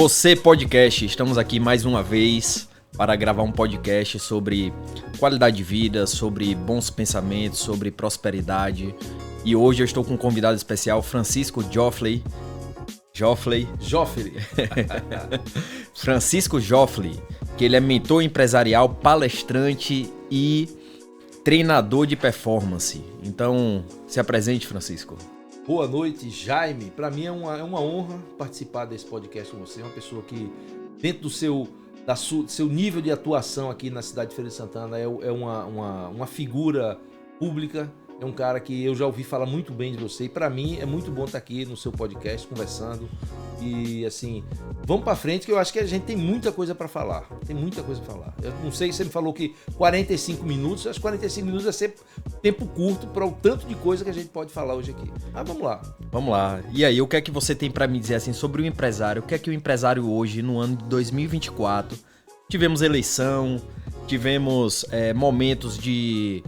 Você Podcast, estamos aqui mais uma vez para gravar um podcast sobre qualidade de vida, sobre bons pensamentos, sobre prosperidade. E hoje eu estou com um convidado especial, Francisco Joffley. Joffley. Francisco Joffley, que ele é mentor empresarial, palestrante e treinador de performance. Então, se apresente, Francisco. Boa noite, Jaime. Para mim é uma honra participar desse podcast com você. É uma pessoa que, dentro do seu nível de atuação aqui na cidade de Feira de Santana, é uma figura pública. É um cara que eu já ouvi falar muito bem de você. E para mim é muito bom estar aqui no seu podcast, conversando. E assim, vamos para frente, que eu acho que a gente tem muita coisa para falar. Tem muita coisa para falar. Eu não sei, você me falou que 45 minutos. Acho que 45 minutos vai ser tempo curto para o tanto de coisa que a gente pode falar hoje aqui. Mas vamos lá. Vamos lá. E aí, o que é que você tem para me dizer assim sobre o empresário? O que é que o empresário hoje, no ano de 2024, tivemos eleição, tivemos momentos de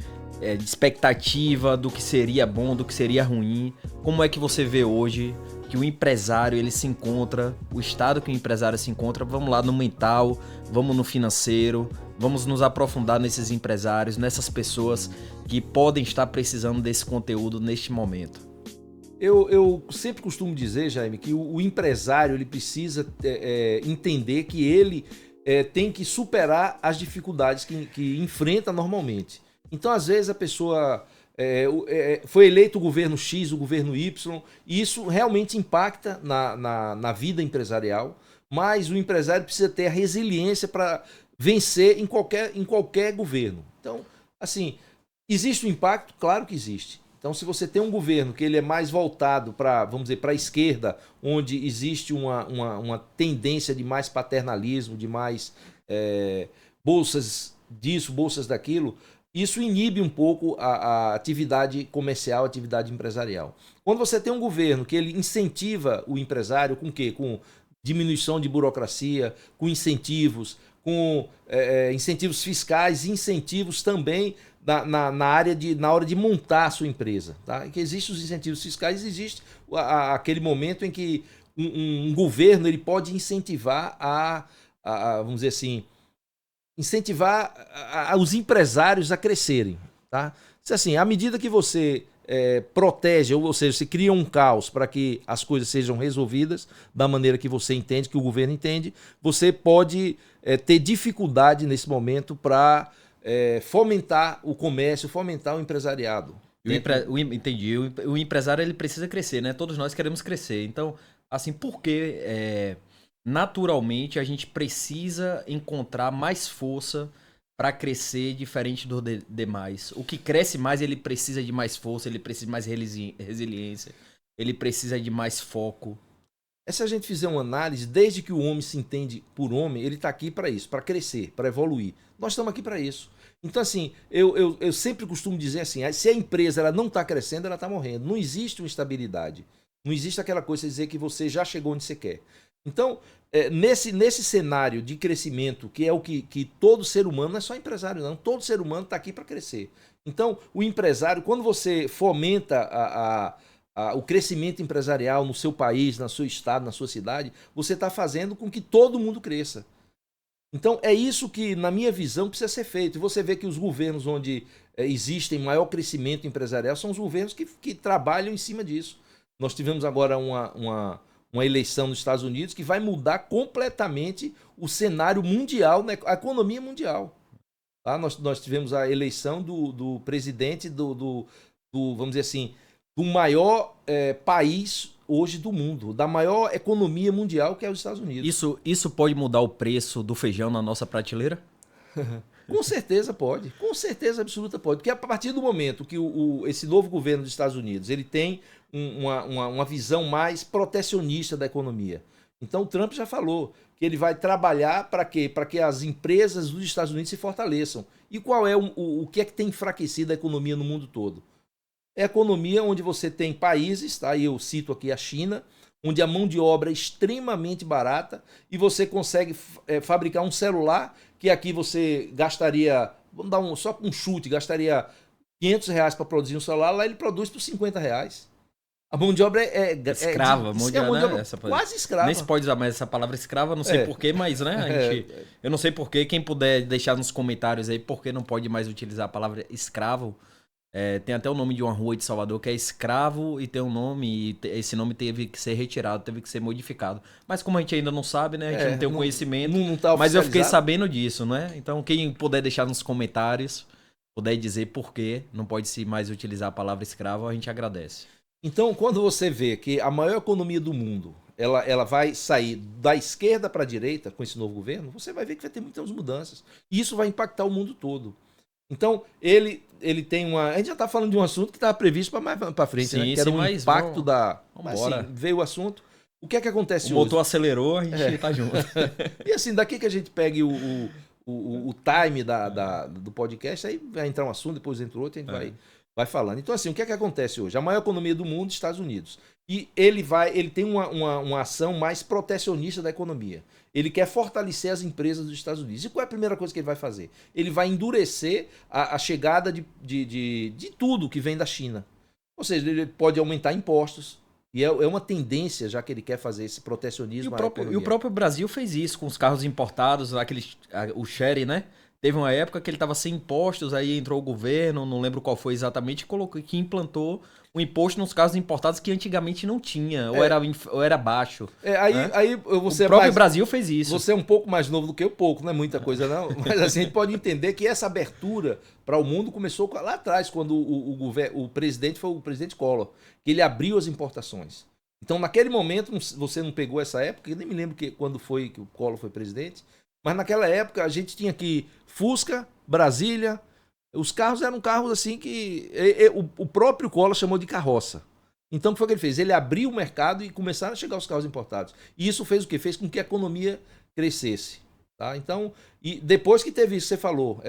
expectativa do que seria bom, do que seria ruim. Como é que você vê hoje que o empresário ele se encontra, o estado que o empresário se encontra? Vamos lá no mental, vamos no financeiro, vamos nos aprofundar nesses empresários, nessas pessoas que podem estar precisando desse conteúdo neste momento. Eu sempre costumo dizer, Jaime, que o empresário ele precisa entender que ele tem que superar as dificuldades que enfrenta normalmente. Então, às vezes, a pessoa foi eleito o governo X, o governo Y, e isso realmente impacta na vida empresarial, mas o empresário precisa ter a resiliência para vencer em qualquer governo. Então, assim, existe um impacto? Claro que existe. Então, se você tem um governo que ele é mais voltado para, vamos dizer, para a esquerda, onde existe uma tendência de mais paternalismo, de mais bolsas disso, bolsas daquilo, isso inibe um pouco a atividade comercial, a atividade empresarial. Quando você tem um governo que ele incentiva o empresário com o quê? Com diminuição de burocracia, com incentivos, com incentivos fiscais e incentivos também na hora de montar a sua empresa. Tá? Que existem os incentivos fiscais, existe aquele momento em que um governo ele pode incentivar vamos dizer assim, incentivar os empresários a crescerem. Tá? Assim, à medida que você protege, ou seja, você cria um caos para que as coisas sejam resolvidas da maneira que você entende, que o governo entende, você pode ter dificuldade nesse momento para fomentar o comércio, fomentar o empresariado. Entendi. O empresário ele precisa crescer, né? Todos nós queremos crescer. Então, assim, por que naturalmente a gente precisa encontrar mais força para crescer diferente dos demais? O que cresce mais, ele precisa de mais força, ele precisa de mais resiliência, ele precisa de mais foco. Se a gente fizer uma análise, desde que o homem se entende por homem, ele está aqui para isso, para crescer, para evoluir. Nós estamos aqui para isso. Então, assim, eu sempre costumo dizer assim, se a empresa ela não está crescendo, ela está morrendo. Não existe uma estabilidade. Não existe aquela coisa de dizer que você já chegou onde você quer. Então, nesse cenário de crescimento, que é o que todo ser humano, não é só empresário não, todo ser humano está aqui para crescer. Então, o empresário, quando você fomenta o crescimento empresarial no seu país, no seu estado, na sua cidade, você está fazendo com que todo mundo cresça. Então, é isso que, na minha visão, precisa ser feito. E você vê que os governos onde existem maior crescimento empresarial são os governos que trabalham em cima disso. Nós tivemos agora uma eleição nos Estados Unidos que vai mudar completamente o cenário mundial, né? A economia mundial. Tá? Nós tivemos a eleição do presidente vamos dizer assim, do maior país hoje do mundo, da maior economia mundial, que é os Estados Unidos. Isso pode mudar o preço do feijão na nossa prateleira? Com certeza pode, com certeza absoluta pode, porque a partir do momento que esse novo governo dos Estados Unidos ele tem uma visão mais protecionista da economia. Então o Trump já falou que ele vai trabalhar para quê? Para que as empresas dos Estados Unidos se fortaleçam. E qual é o que é que tem enfraquecido a economia no mundo todo? É a economia onde você tem países, tá? Eu cito aqui a China, onde a mão de obra é extremamente barata e você consegue fabricar um celular que aqui você gastaria, vamos dar só um chute, gastaria R$500 para produzir um celular, lá ele produz por R$50. A mão de obra escrava, mão de obra quase escrava. Nem se pode usar mais essa palavra escrava, não sei porquê, mas né, eu não sei porquê. Quem puder deixar nos comentários aí por que não pode mais utilizar a palavra escravo. Tem até o nome de uma rua de Salvador que é Escravo e tem um nome, e esse nome teve que ser retirado, teve que ser modificado. Mas como a gente ainda não sabe, né? A gente não tem o conhecimento. Não tá mas eu fiquei sabendo disso, né? Então quem puder deixar nos comentários, puder dizer por que não pode se mais utilizar a palavra escravo, a gente agradece. Então, quando você vê que a maior economia do mundo, ela vai sair da esquerda para a direita com esse novo governo, você vai ver que vai ter muitas mudanças. E isso vai impactar o mundo todo. Então, ele tem uma... A gente já está falando de um assunto que estava previsto para mais para frente, sim, né? Que era um impacto da... Mas, assim, veio o assunto. O que é que acontece hoje? O motor acelerou, a gente tá junto. E assim, daqui que a gente pegue o time do podcast, aí vai entrar um assunto, depois entra outro, a gente vai falando. Então, assim, o que é que acontece hoje? A maior economia do mundo, Estados Unidos. E ele tem uma ação mais protecionista da economia. Ele quer fortalecer as empresas dos Estados Unidos. E qual é a primeira coisa que ele vai fazer? Ele vai endurecer a chegada de tudo que vem da China. Ou seja, ele pode aumentar impostos. E é uma tendência, já que ele quer fazer esse protecionismo. E o próprio Brasil fez isso com os carros importados, o Chery, né? Teve uma época que ele estava sem impostos, aí entrou o governo, não lembro qual foi exatamente, que implantou o imposto nos carros importados que antigamente não tinha, ou era baixo. Aí você o próprio Brasil fez isso. Você é um pouco mais novo do que eu, pouco, não é muita coisa não, mas assim, a gente pode entender que essa abertura para o mundo começou lá atrás, quando o presidente foi o presidente Collor, que ele abriu as importações. Então, naquele momento, você não pegou essa época, eu nem me lembro quando foi que o Collor foi presidente, mas naquela época a gente tinha aqui Fusca, Brasília. Os carros eram carros assim que o próprio Collor chamou de carroça. Então o que foi que ele fez? Ele abriu o mercado e começaram a chegar os carros importados. E isso fez o quê? Fez com que a economia crescesse. Tá? Então, e depois que teve isso, você falou,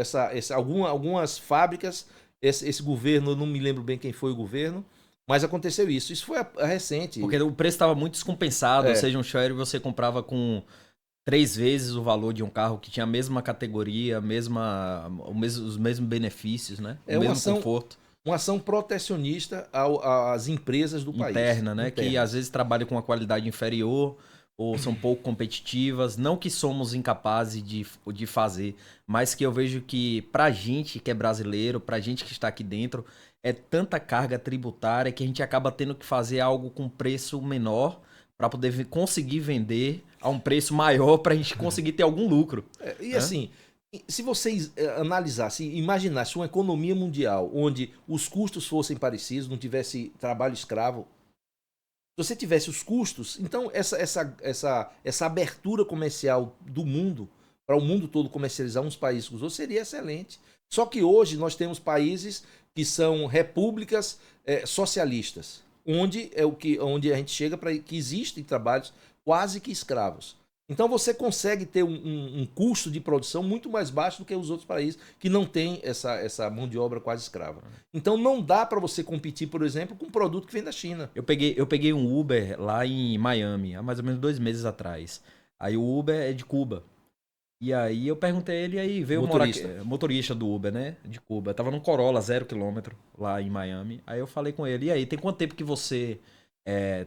algumas fábricas, esse governo, eu não me lembro bem quem foi o governo, mas aconteceu isso. Isso foi recente. Porque o preço estava muito descompensado, ou seja, um Chery você comprava com 3 vezes o valor de um carro que tinha a mesma categoria, os mesmos benefícios, né? O mesmo conforto. Uma ação protecionista às empresas do país. Interna, né? Que às vezes trabalham com uma qualidade inferior ou são pouco competitivas. Não que somos incapazes de fazer, mas que eu vejo que pra gente que é brasileiro, pra gente que está aqui dentro, é tanta carga tributária que a gente acaba tendo que fazer algo com preço menor para poder conseguir vender a um preço maior para a gente conseguir ter algum lucro. Assim, se vocês analisassem, imaginassem uma economia mundial onde os custos fossem parecidos, não tivesse trabalho escravo, se você tivesse os custos, então essa abertura comercial do mundo, para o mundo todo comercializar uns países com os outros, seria excelente. Só que hoje nós temos países que são repúblicas socialistas, onde a gente chega para que existem trabalhos quase que escravos. Então você consegue ter um custo de produção muito mais baixo do que os outros países que não têm essa mão de obra quase escrava. Então não dá para você competir, por exemplo, com um produto que vem da China. Eu peguei um Uber lá em Miami, há mais ou menos 2 meses atrás. Aí o Uber é de Cuba. E aí eu perguntei a ele, aí veio o motorista do Uber, né, de Cuba. Eu tava num Corolla 0 km lá em Miami. Aí eu falei com ele, e aí, tem quanto tempo que você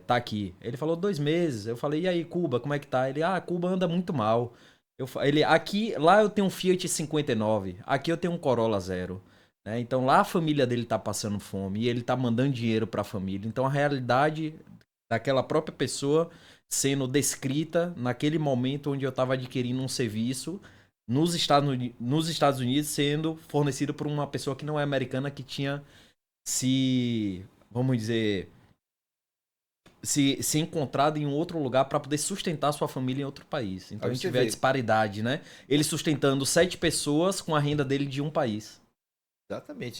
tá aqui? Ele falou 2 meses. Eu falei, e aí, Cuba, como é que tá? Ele, Cuba anda muito mal. Lá eu tenho um Fiat 59, aqui eu tenho um Corolla 0. Né? Então lá a família dele tá passando fome e ele tá mandando dinheiro pra família. Então a realidade daquela própria pessoa sendo descrita naquele momento onde eu estava adquirindo um serviço nos Estados Unidos sendo fornecido por uma pessoa que não é americana, que tinha vamos dizer, se encontrado em um outro lugar para poder sustentar sua família em outro país. Então a gente vê a disparidade, né? Ele sustentando 7 pessoas com a renda dele de um país. Exatamente.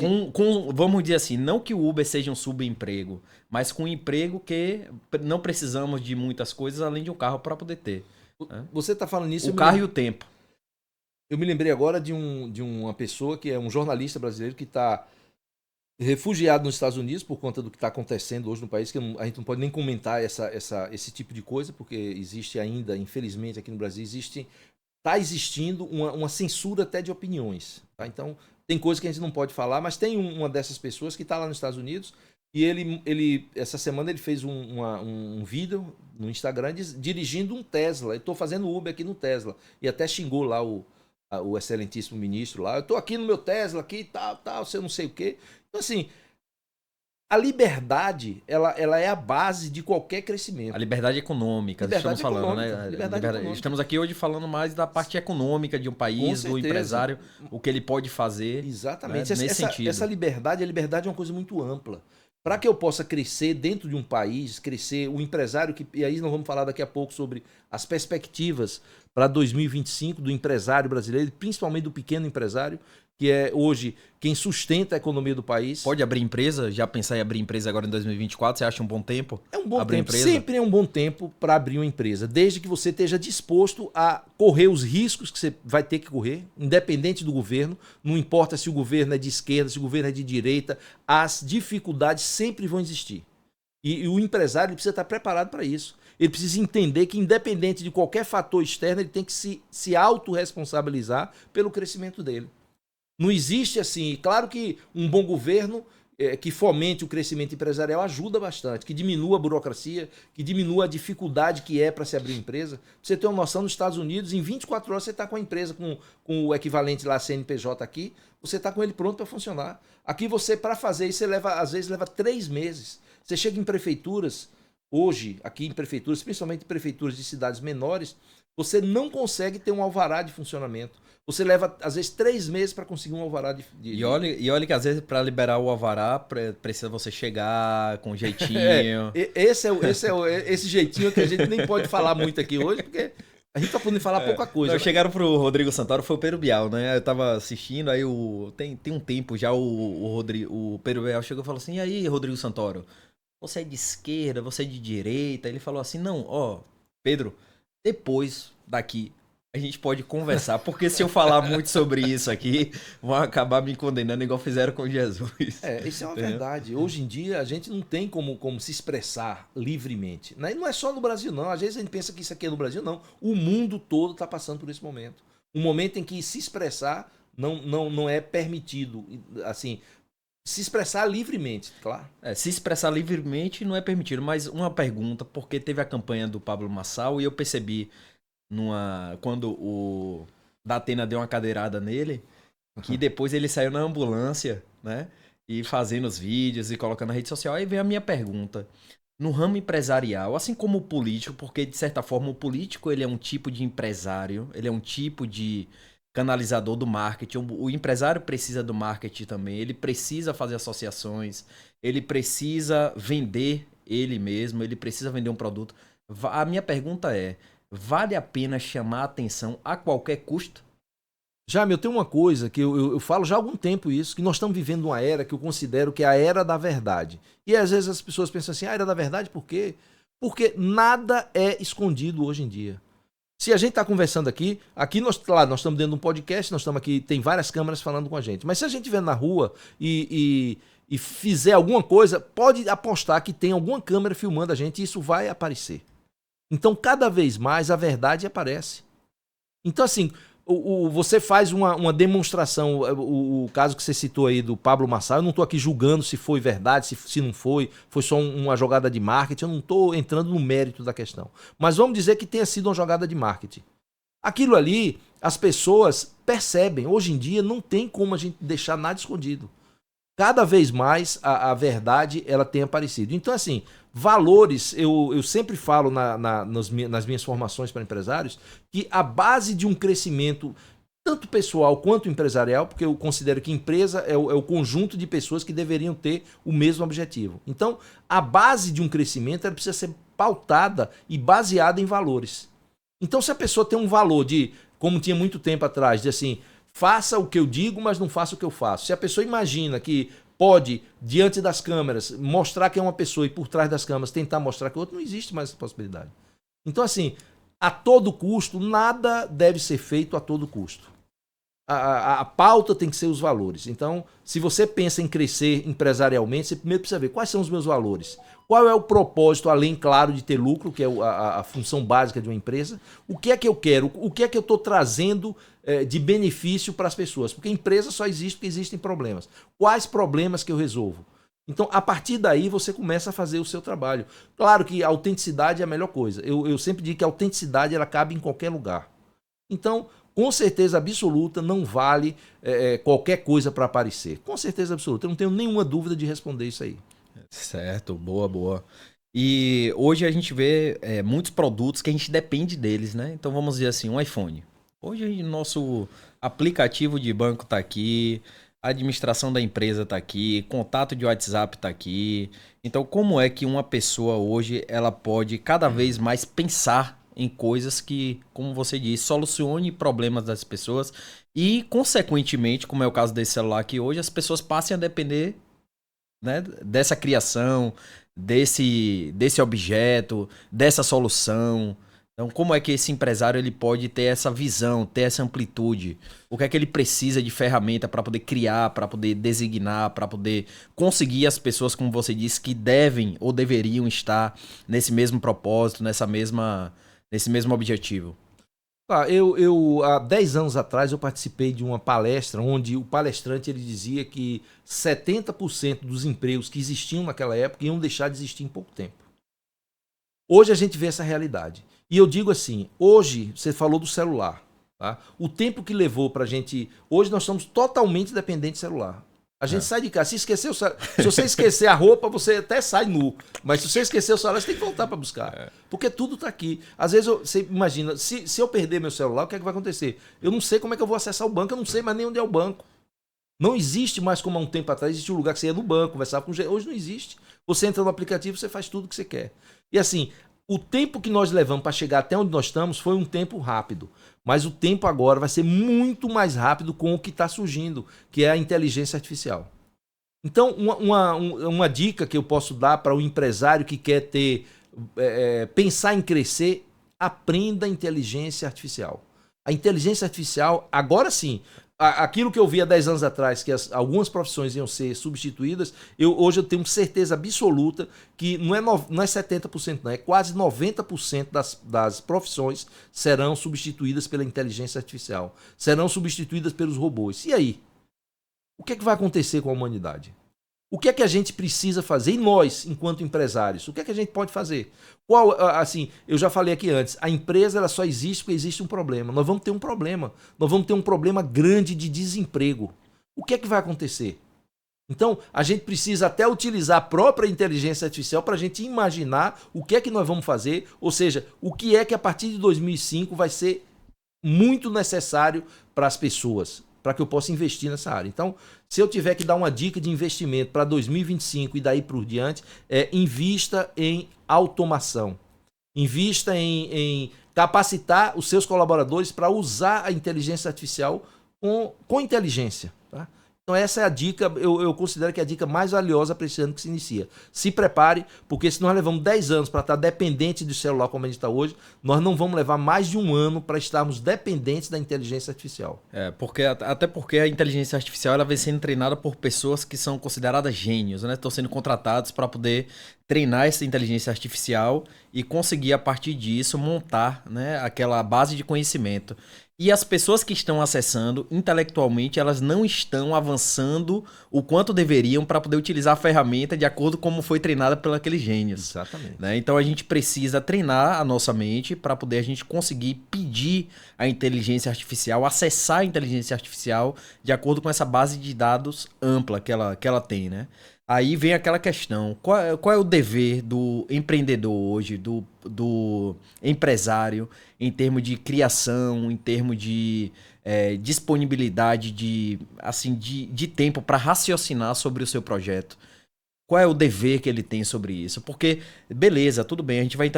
Vamos dizer assim, não que o Uber seja um subemprego, mas com um emprego que não precisamos de muitas coisas além de um carro para poder ter. Você está falando nisso... O carro e o tempo. Eu me lembrei agora de uma pessoa que é um jornalista brasileiro que está refugiado nos Estados Unidos por conta do que está acontecendo hoje no país, que a gente não pode nem comentar esse tipo de coisa, porque existe ainda, infelizmente, aqui no Brasil, está existindo uma censura até de opiniões. Tá? Então... tem coisa que a gente não pode falar, mas tem uma dessas pessoas que está lá nos Estados Unidos E ele essa semana ele fez um vídeo no Instagram dirigindo um Tesla. Eu estou fazendo Uber aqui no Tesla. E até xingou lá o excelentíssimo ministro lá. Eu estou aqui no meu Tesla, aqui, tal, você não sei o quê. Então, assim, a liberdade, ela é a base de qualquer crescimento. A liberdade econômica, estamos falando, né? Liberdade econômica. Estamos aqui hoje falando mais da parte econômica de um país, do empresário, o que ele pode fazer. Exatamente. Né? Nesse sentido. Essa liberdade, a liberdade é uma coisa muito ampla. Para que eu possa crescer dentro de um país, crescer o empresário, e aí nós vamos falar daqui a pouco sobre as perspectivas para 2025 do empresário brasileiro, principalmente do pequeno empresário, que é hoje quem sustenta a economia do país. Pode abrir empresa? Já pensar em abrir empresa agora em 2024? Você acha um bom tempo? É um bom tempo. Sempre é um bom tempo para abrir uma empresa, desde que você esteja disposto a correr os riscos que você vai ter que correr, independente do governo. Não importa se o governo é de esquerda, se o governo é de direita, as dificuldades sempre vão existir. E o empresário precisa estar preparado para isso. Ele precisa entender que, independente de qualquer fator externo, ele tem que se autorresponsabilizar pelo crescimento dele. Não existe assim. Claro que um bom governo que fomente o crescimento empresarial ajuda bastante, que diminua a burocracia, que diminua a dificuldade que é para se abrir uma empresa. Pra você ter uma noção, nos Estados Unidos, em 24 horas você está com a empresa com o equivalente lá CNPJ aqui, você está com ele pronto para funcionar. Aqui você, para fazer isso, às vezes leva 3 meses. Você chega em prefeituras, hoje, aqui em prefeituras, principalmente prefeituras de cidades menores, você não consegue ter um alvará de funcionamento. Você leva, às vezes, 3 meses para conseguir um alvará E olha que, às vezes, para liberar o alvará, precisa você chegar com jeitinho. Esse jeitinho que a gente nem pode falar muito aqui hoje, porque a gente tá podendo falar pouca coisa. Não, chegaram pro Rodrigo Santoro, foi o Pedro Bial, né? Eu tava assistindo, aí tem um tempo já o Pedro Bial chegou e falou assim, e aí, Rodrigo Santoro, você é de esquerda, você é de direita? Ele falou assim, não, ó, Pedro, depois daqui a gente pode conversar, porque se eu falar muito sobre isso aqui, vão acabar me condenando igual fizeram com Jesus. Isso é uma verdade. Hoje em dia a gente não tem como se expressar livremente. Não é só no Brasil, não. Às vezes a gente pensa que isso aqui é no Brasil, não. O mundo todo está passando por esse momento. Um momento em que se expressar não é permitido. Assim, se expressar livremente, claro. Se expressar livremente não é permitido, mas uma pergunta, porque teve a campanha do Pablo Marçal e eu percebi quando o Datena deu uma cadeirada nele, que depois ele saiu na ambulância, né? E fazendo os vídeos e colocando na rede social. Aí vem a minha pergunta. No ramo empresarial, assim como o político, porque de certa forma o político ele é um tipo de empresário, ele é um tipo de canalizador do marketing. O empresário precisa do marketing também, ele precisa fazer associações, ele precisa vender ele mesmo, ele precisa vender um produto. A minha pergunta é, vale a pena chamar a atenção a qualquer custo? Jaime, eu tenho uma coisa que eu falo já há algum tempo isso, que nós estamos vivendo uma era que eu considero que é a era da verdade. E às vezes as pessoas pensam assim, a era da verdade por quê? Porque nada é escondido hoje em dia. Se a gente está conversando aqui nós estamos dentro de um podcast, nós estamos aqui, tem várias câmeras falando com a gente. Mas se a gente estiver na rua e fizer alguma coisa, pode apostar que tem alguma câmera filmando a gente e isso vai aparecer. Então, cada vez mais a verdade aparece. Então, assim, você faz uma demonstração, o caso que você citou aí do Pablo Marçal, eu não estou aqui julgando se foi verdade, se não foi só uma jogada de marketing, eu não estou entrando no mérito da questão. Mas vamos dizer que tenha sido uma jogada de marketing. Aquilo ali, as pessoas percebem, hoje em dia não tem como a gente deixar nada escondido. Cada vez mais a verdade ela tem aparecido. Então, assim, valores, eu sempre falo nas minhas formações para empresários, que a base de um crescimento, tanto pessoal quanto empresarial, porque eu considero que empresa é o conjunto de pessoas que deveriam ter o mesmo objetivo. Então, a base de um crescimento ela precisa ser pautada e baseada em valores. Então, se a pessoa tem um valor de, como tinha muito tempo atrás, de assim, faça o que eu digo, mas não faça o que eu faço. Se a pessoa imagina que pode, diante das câmeras, mostrar que é uma pessoa e por trás das câmeras tentar mostrar que é outra, não existe mais essa possibilidade. Então, assim, a todo custo, nada deve ser feito a todo custo. A pauta tem que ser os valores. Então, se você pensa em crescer empresarialmente, você primeiro precisa ver quais são os meus valores. Qual é o propósito, além, claro, de ter lucro, que é a função básica de uma empresa. O que é que eu quero? O que é que eu estou trazendo de benefício para as pessoas? Porque empresa só existe porque existem problemas. Quais problemas que eu resolvo? Então, a partir daí, você começa a fazer o seu trabalho. Claro que a autenticidade é a melhor coisa. Eu sempre digo que a autenticidade ela cabe em qualquer lugar. Então, com certeza absoluta, não vale qualquer coisa para aparecer. Com certeza absoluta. Eu não tenho nenhuma dúvida de responder isso aí. Certo, boa, boa. E hoje a gente vê muitos produtos que a gente depende deles, né? Então vamos dizer assim, um iPhone. Hoje nosso aplicativo de banco tá aqui, a administração da empresa tá aqui, contato de WhatsApp tá aqui. Então como é que uma pessoa hoje ela pode cada vez mais pensar em coisas que, como você disse, solucione problemas das pessoas e, consequentemente, como é o caso desse celular aqui hoje, as pessoas passem a depender, né, dessa criação, desse objeto, dessa solução. Então, como é que esse empresário ele pode ter essa visão, ter essa amplitude? O que é que ele precisa de ferramenta para poder criar, para poder designar, para poder conseguir as pessoas, como você disse, que devem ou deveriam estar nesse mesmo propósito, nesse mesmo objetivo? Há 10 anos atrás eu participei de uma palestra onde o palestrante ele dizia que 70% dos empregos que existiam naquela época iam deixar de existir em pouco tempo. Hoje a gente vê essa realidade. E eu digo assim, hoje você falou do celular. Tá? O tempo que levou pra gente... Hoje nós somos totalmente dependentes de celular. A gente sai de casa. Se você esquecer a roupa, você até sai nu. Mas se você esquecer o celular, você tem que voltar para buscar. Porque tudo está aqui. Às vezes, você imagina, se eu perder meu celular, o que é que vai acontecer? Eu não sei como é que eu vou acessar o banco, eu não sei mais nem onde é o banco. Não existe mais como há um tempo atrás, existia um lugar que você ia no banco, conversava com gente. Hoje não existe. Você entra no aplicativo, você faz tudo o que você quer. E assim, o tempo que nós levamos para chegar até onde nós estamos foi um tempo rápido. Mas o tempo agora vai ser muito mais rápido com o que está surgindo, que é a inteligência artificial. Então, uma dica que eu posso dar para o empresário que quer pensar em crescer, aprenda a inteligência artificial. A inteligência artificial, agora sim, aquilo que eu vi há 10 anos atrás, que algumas profissões iam ser substituídas, hoje eu tenho certeza absoluta que não é 70%, não, é quase 90% das profissões serão substituídas pela inteligência artificial, serão substituídas pelos robôs. E aí? O que é que vai acontecer com a humanidade? O que é que a gente precisa fazer? E nós, enquanto empresários, o que é que a gente pode fazer? Assim, eu já falei aqui antes, a empresa ela só existe porque existe um problema. Nós vamos ter um problema. Nós vamos ter um problema grande de desemprego. O que é que vai acontecer? Então, a gente precisa até utilizar a própria inteligência artificial para a gente imaginar o que é que nós vamos fazer, ou seja, o que é que a partir de 2005 vai ser muito necessário para as pessoas, para que eu possa investir nessa área. Então, se eu tiver que dar uma dica de investimento para 2025 e daí por diante, invista em automação. Invista em capacitar os seus colaboradores para usar a inteligência artificial com inteligência. Tá? Então essa é a dica, eu considero que é a dica mais valiosa para esse ano que se inicia. Se prepare, porque se nós levamos 10 anos para estar dependente do celular como a gente está hoje, nós não vamos levar mais de um ano para estarmos dependentes da inteligência artificial. Até porque a inteligência artificial ela vem sendo treinada por pessoas que são consideradas gênios, né? Estão sendo contratados para poder treinar essa inteligência artificial e conseguir, a partir disso, montar, né, aquela base de conhecimento. E as pessoas que estão acessando, intelectualmente, elas não estão avançando o quanto deveriam para poder utilizar a ferramenta de acordo com como foi treinada por aqueles gênios. Exatamente. Né? Então a gente precisa treinar a nossa mente para poder a gente conseguir pedir a inteligência artificial, acessar a inteligência artificial de acordo com essa base de dados ampla que ela tem, né? Aí vem aquela questão, qual é o dever do empreendedor hoje, do empresário, em termos de criação, em termos de disponibilidade de tempo para raciocinar sobre o seu projeto? Qual é o dever que ele tem sobre isso? Porque, beleza, tudo bem, a gente vai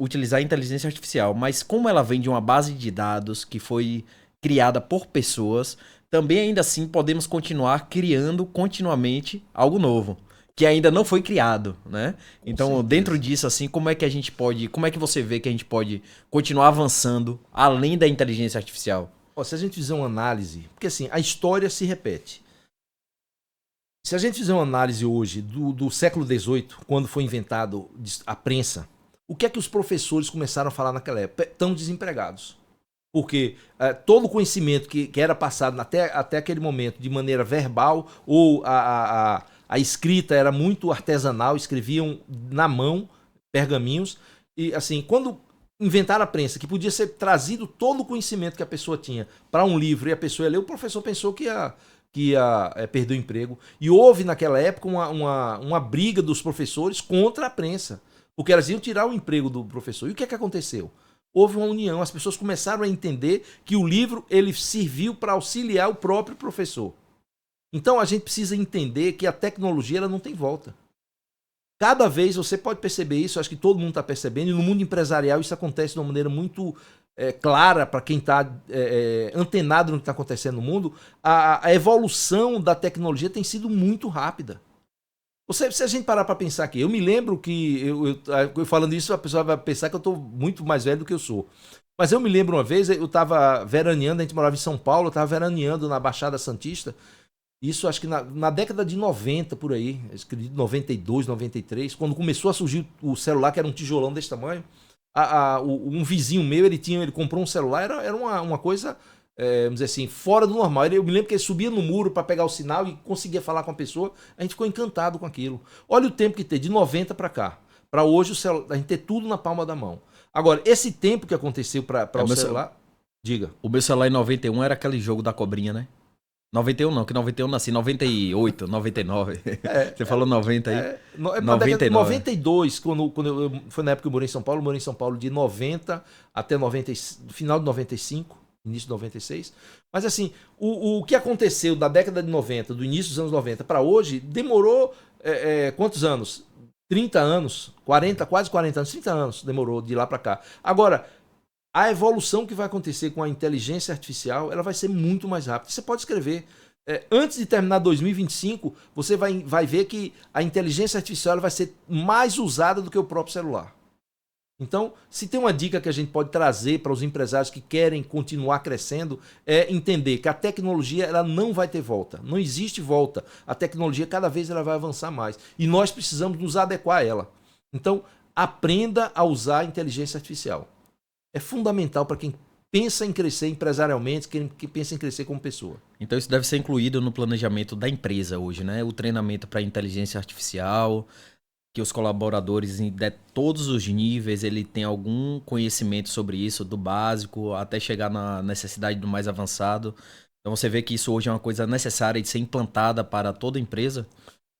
utilizar a inteligência artificial, mas como ela vem de uma base de dados que foi criada por pessoas, também ainda assim podemos continuar criando continuamente algo novo, que ainda não foi criado, né? Então, dentro disso, assim, como é que você vê que a gente pode continuar avançando além da inteligência artificial? Se a gente fizer uma análise, porque assim, a história se repete. Se a gente fizer uma análise hoje do século XVIII, quando foi inventado a prensa, o que é que os professores começaram a falar naquela época? Estão desempregados. Porque todo o conhecimento que era passado até aquele momento de maneira verbal ou a escrita era muito artesanal, escreviam na mão, pergaminhos. E assim, quando inventaram a prensa, que podia ser trazido todo o conhecimento que a pessoa tinha para um livro e a pessoa ia ler, o professor pensou que ia perder o emprego. E houve naquela época uma briga dos professores contra a prensa, porque elas iam tirar o emprego do professor. E o que é que aconteceu? Houve uma união, as pessoas começaram a entender que o livro ele serviu para auxiliar o próprio professor. Então a gente precisa entender que a tecnologia ela não tem volta. Cada vez você pode perceber isso, acho que todo mundo está percebendo, e no mundo empresarial isso acontece de uma maneira muito clara para quem está antenado no que está acontecendo no mundo. A evolução da tecnologia tem sido muito rápida. Se a gente parar para pensar aqui, eu me lembro que, eu falando isso, a pessoa vai pensar que eu estou muito mais velho do que eu sou. Mas eu me lembro uma vez, eu estava veraneando, a gente morava em São Paulo, eu estava veraneando na Baixada Santista. Isso acho que na década de 90, por aí, 92, 93, quando começou a surgir o celular, que era um tijolão desse tamanho, um vizinho meu, ele comprou um celular, era uma coisa, vamos dizer assim, fora do normal. Eu me lembro que ele subia no muro para pegar o sinal e conseguia falar com a pessoa, a gente ficou encantado com aquilo. Olha o tempo que tem, de 90 para cá. Para hoje, a gente ter tudo na palma da mão. Agora, esse tempo que aconteceu para o celular... Diga. O meu celular em 91 era aquele jogo da cobrinha, né? 91 não, que 91 eu nasci, 98, 99. Você falou 90 aí? 99. 92, quando foi na época que eu morei em São Paulo de 90 até 90, final de 95, início de 96. Mas assim, o que aconteceu da década de 90, do início dos anos 90 para hoje, demorou quantos anos? 30 anos, 40, quase 40 anos, 30 anos demorou de lá para cá. Agora, a evolução que vai acontecer com a inteligência artificial, ela vai ser muito mais rápida. Você pode escrever. Antes de terminar 2025, você vai ver que a inteligência artificial ela vai ser mais usada do que o próprio celular. Então, se tem uma dica que a gente pode trazer para os empresários que querem continuar crescendo, é entender que a tecnologia ela não vai ter volta. Não existe volta. A tecnologia, cada vez, ela vai avançar mais. E nós precisamos nos adequar a ela. Então, aprenda a usar a inteligência artificial. É fundamental para quem pensa em crescer empresarialmente, quem pensa em crescer como pessoa. Então isso deve ser incluído no planejamento da empresa hoje, né? O treinamento para inteligência artificial, que os colaboradores de todos os níveis ele tem algum conhecimento sobre isso, do básico até chegar na necessidade do mais avançado. Então você vê que isso hoje é uma coisa necessária de ser implantada para toda empresa.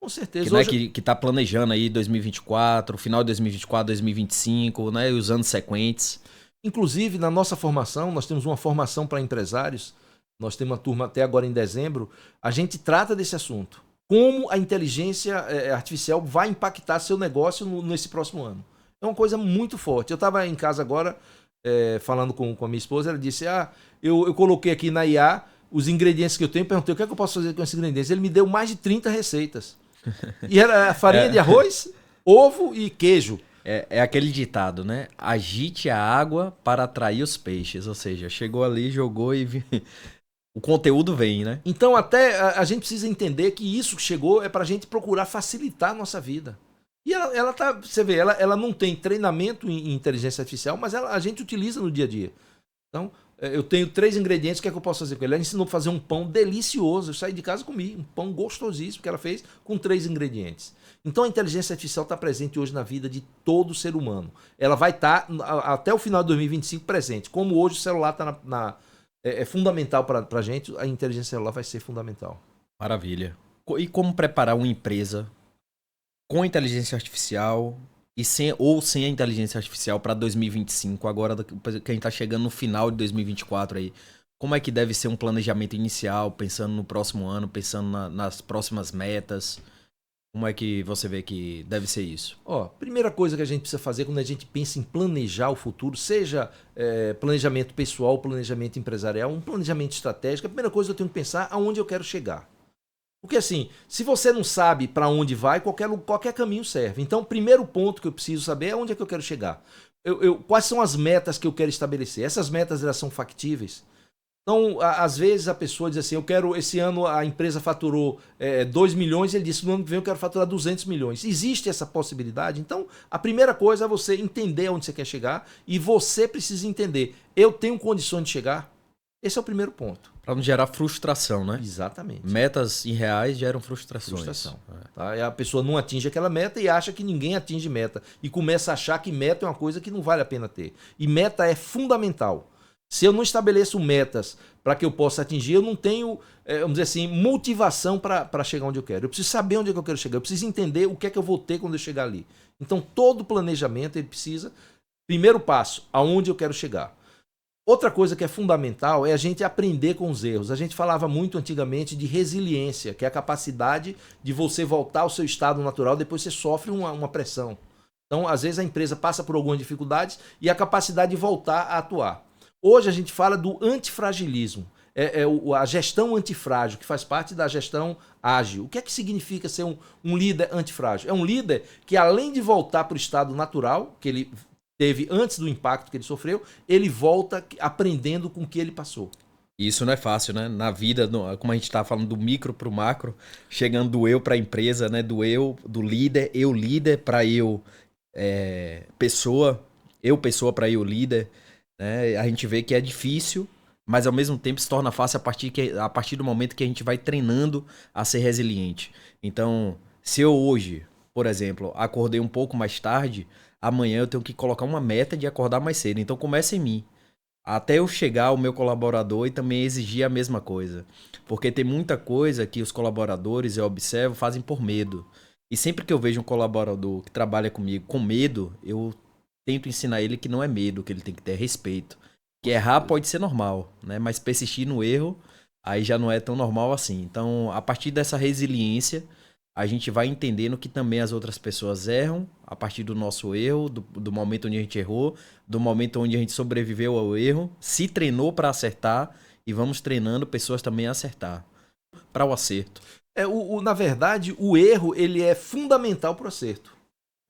Com certeza. Que, hoje... né, que tá planejando aí 2024, final de 2024, 2025, né? E os anos sequentes. Inclusive, na nossa formação, nós temos uma formação para empresários, nós temos uma turma até agora em dezembro, a gente trata desse assunto. Como a inteligência artificial vai impactar seu negócio nesse próximo ano. É uma coisa muito forte. Eu estava em casa agora, falando com a minha esposa, ela disse, eu coloquei aqui na IA os ingredientes que eu tenho, perguntei o que é que eu posso fazer com esses ingredientes. Ele me deu mais de 30 receitas. E era farinha de arroz, ovo e queijo. É aquele ditado, né? Agite a água para atrair os peixes. Ou seja, chegou ali, jogou e o conteúdo vem, né? Então até a gente precisa entender que isso que chegou é para a gente procurar facilitar a nossa vida. E ela tá, você vê, ela não tem treinamento em inteligência artificial, mas a gente utiliza no dia a dia. Então, eu tenho 3 ingredientes, o que é que eu posso fazer com ele? Ela ensinou a fazer um pão delicioso. Eu saí de casa e comi um pão gostosíssimo que ela fez com 3 ingredientes. Então a inteligência artificial está presente hoje na vida de todo ser humano. Ela vai estar até o final de 2025 presente. Como hoje o celular está é fundamental para a gente, a inteligência celular vai ser fundamental. Maravilha. E como preparar uma empresa com inteligência artificial sem a inteligência artificial para 2025, agora que a gente está chegando no final de 2024 aí? Como é que deve ser um planejamento inicial, pensando no próximo ano, pensando nas próximas metas? Como é que você vê que deve ser isso? Primeira coisa que a gente precisa fazer quando a gente pensa em planejar o futuro, seja planejamento pessoal, planejamento empresarial, um planejamento estratégico, a primeira coisa que eu tenho que pensar aonde eu quero chegar. Porque assim, se você não sabe para onde vai, qualquer caminho serve. Então, o primeiro ponto que eu preciso saber é onde é que eu quero chegar. Quais são as metas que eu quero estabelecer? Essas metas elas são factíveis? Então, às vezes a pessoa diz assim, esse ano a empresa faturou 2 milhões, ele disse, no ano que vem eu quero faturar 200 milhões. Existe essa possibilidade? Então, a primeira coisa é você entender onde você quer chegar e você precisa entender, eu tenho condições de chegar? Esse é o primeiro ponto. Para não gerar frustração, né? Exatamente. Metas irreais geram frustrações. Frustração. Tá? E a pessoa não atinge aquela meta e acha que ninguém atinge meta. E começa a achar que meta é uma coisa que não vale a pena ter. E meta é fundamental. Se eu não estabeleço metas para que eu possa atingir, eu não tenho, vamos dizer assim, motivação para chegar onde eu quero. Eu preciso saber onde é que eu quero chegar. Eu preciso entender o que é que eu vou ter quando eu chegar ali. Então, todo planejamento, ele precisa... Primeiro passo, aonde eu quero chegar. Outra coisa que é fundamental é a gente aprender com os erros. A gente falava muito antigamente de resiliência, que é a capacidade de você voltar ao seu estado natural depois você sofre uma pressão. Então, às vezes, a empresa passa por algumas dificuldades e a capacidade de voltar a atuar. Hoje a gente fala do antifragilismo, a gestão antifrágil, que faz parte da gestão ágil. O que é que significa ser um líder antifrágil? É um líder que, além de voltar para o estado natural, que ele teve antes do impacto que ele sofreu, ele volta aprendendo com o que ele passou. Isso não é fácil, né? Na vida, como a gente tá falando do micro pro macro, chegando do eu para a empresa, né? Do eu, do líder, eu líder para eu pessoa para eu líder, né? A gente vê que é difícil, mas ao mesmo tempo se torna fácil a partir do momento que a gente vai treinando a ser resiliente. Então, se eu hoje, por exemplo, acordei um pouco mais tarde, amanhã eu tenho que colocar uma meta de acordar mais cedo. Então começa em mim. Até eu chegar ao meu colaborador e também exigir a mesma coisa. Porque tem muita coisa que os colaboradores, eu observo, fazem por medo. E sempre que eu vejo um colaborador que trabalha comigo com medo, eu tento ensinar ele que não é medo, que ele tem que ter respeito. Que errar pode ser normal, né? Mas persistir no erro, aí já não é tão normal assim. Então, a partir dessa resiliência, a gente vai entendendo que também as outras pessoas erram a partir do nosso erro, do momento onde a gente errou, do momento onde a gente sobreviveu ao erro, se treinou para acertar e vamos treinando pessoas também a acertar, para o acerto. Na verdade, o erro ele é fundamental para o acerto.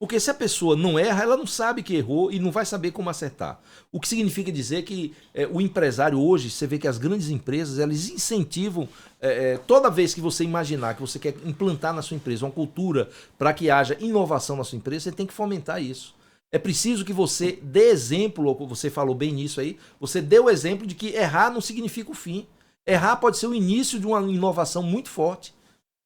Porque se a pessoa não erra, ela não sabe que errou e não vai saber como acertar. O que significa dizer que o empresário hoje, você vê que as grandes empresas, elas incentivam, toda vez que você imaginar que você quer implantar na sua empresa uma cultura para que haja inovação na sua empresa, você tem que fomentar isso. É preciso que você dê exemplo, você falou bem nisso aí, você dê o exemplo de que errar não significa o fim. Errar pode ser o início de uma inovação muito forte.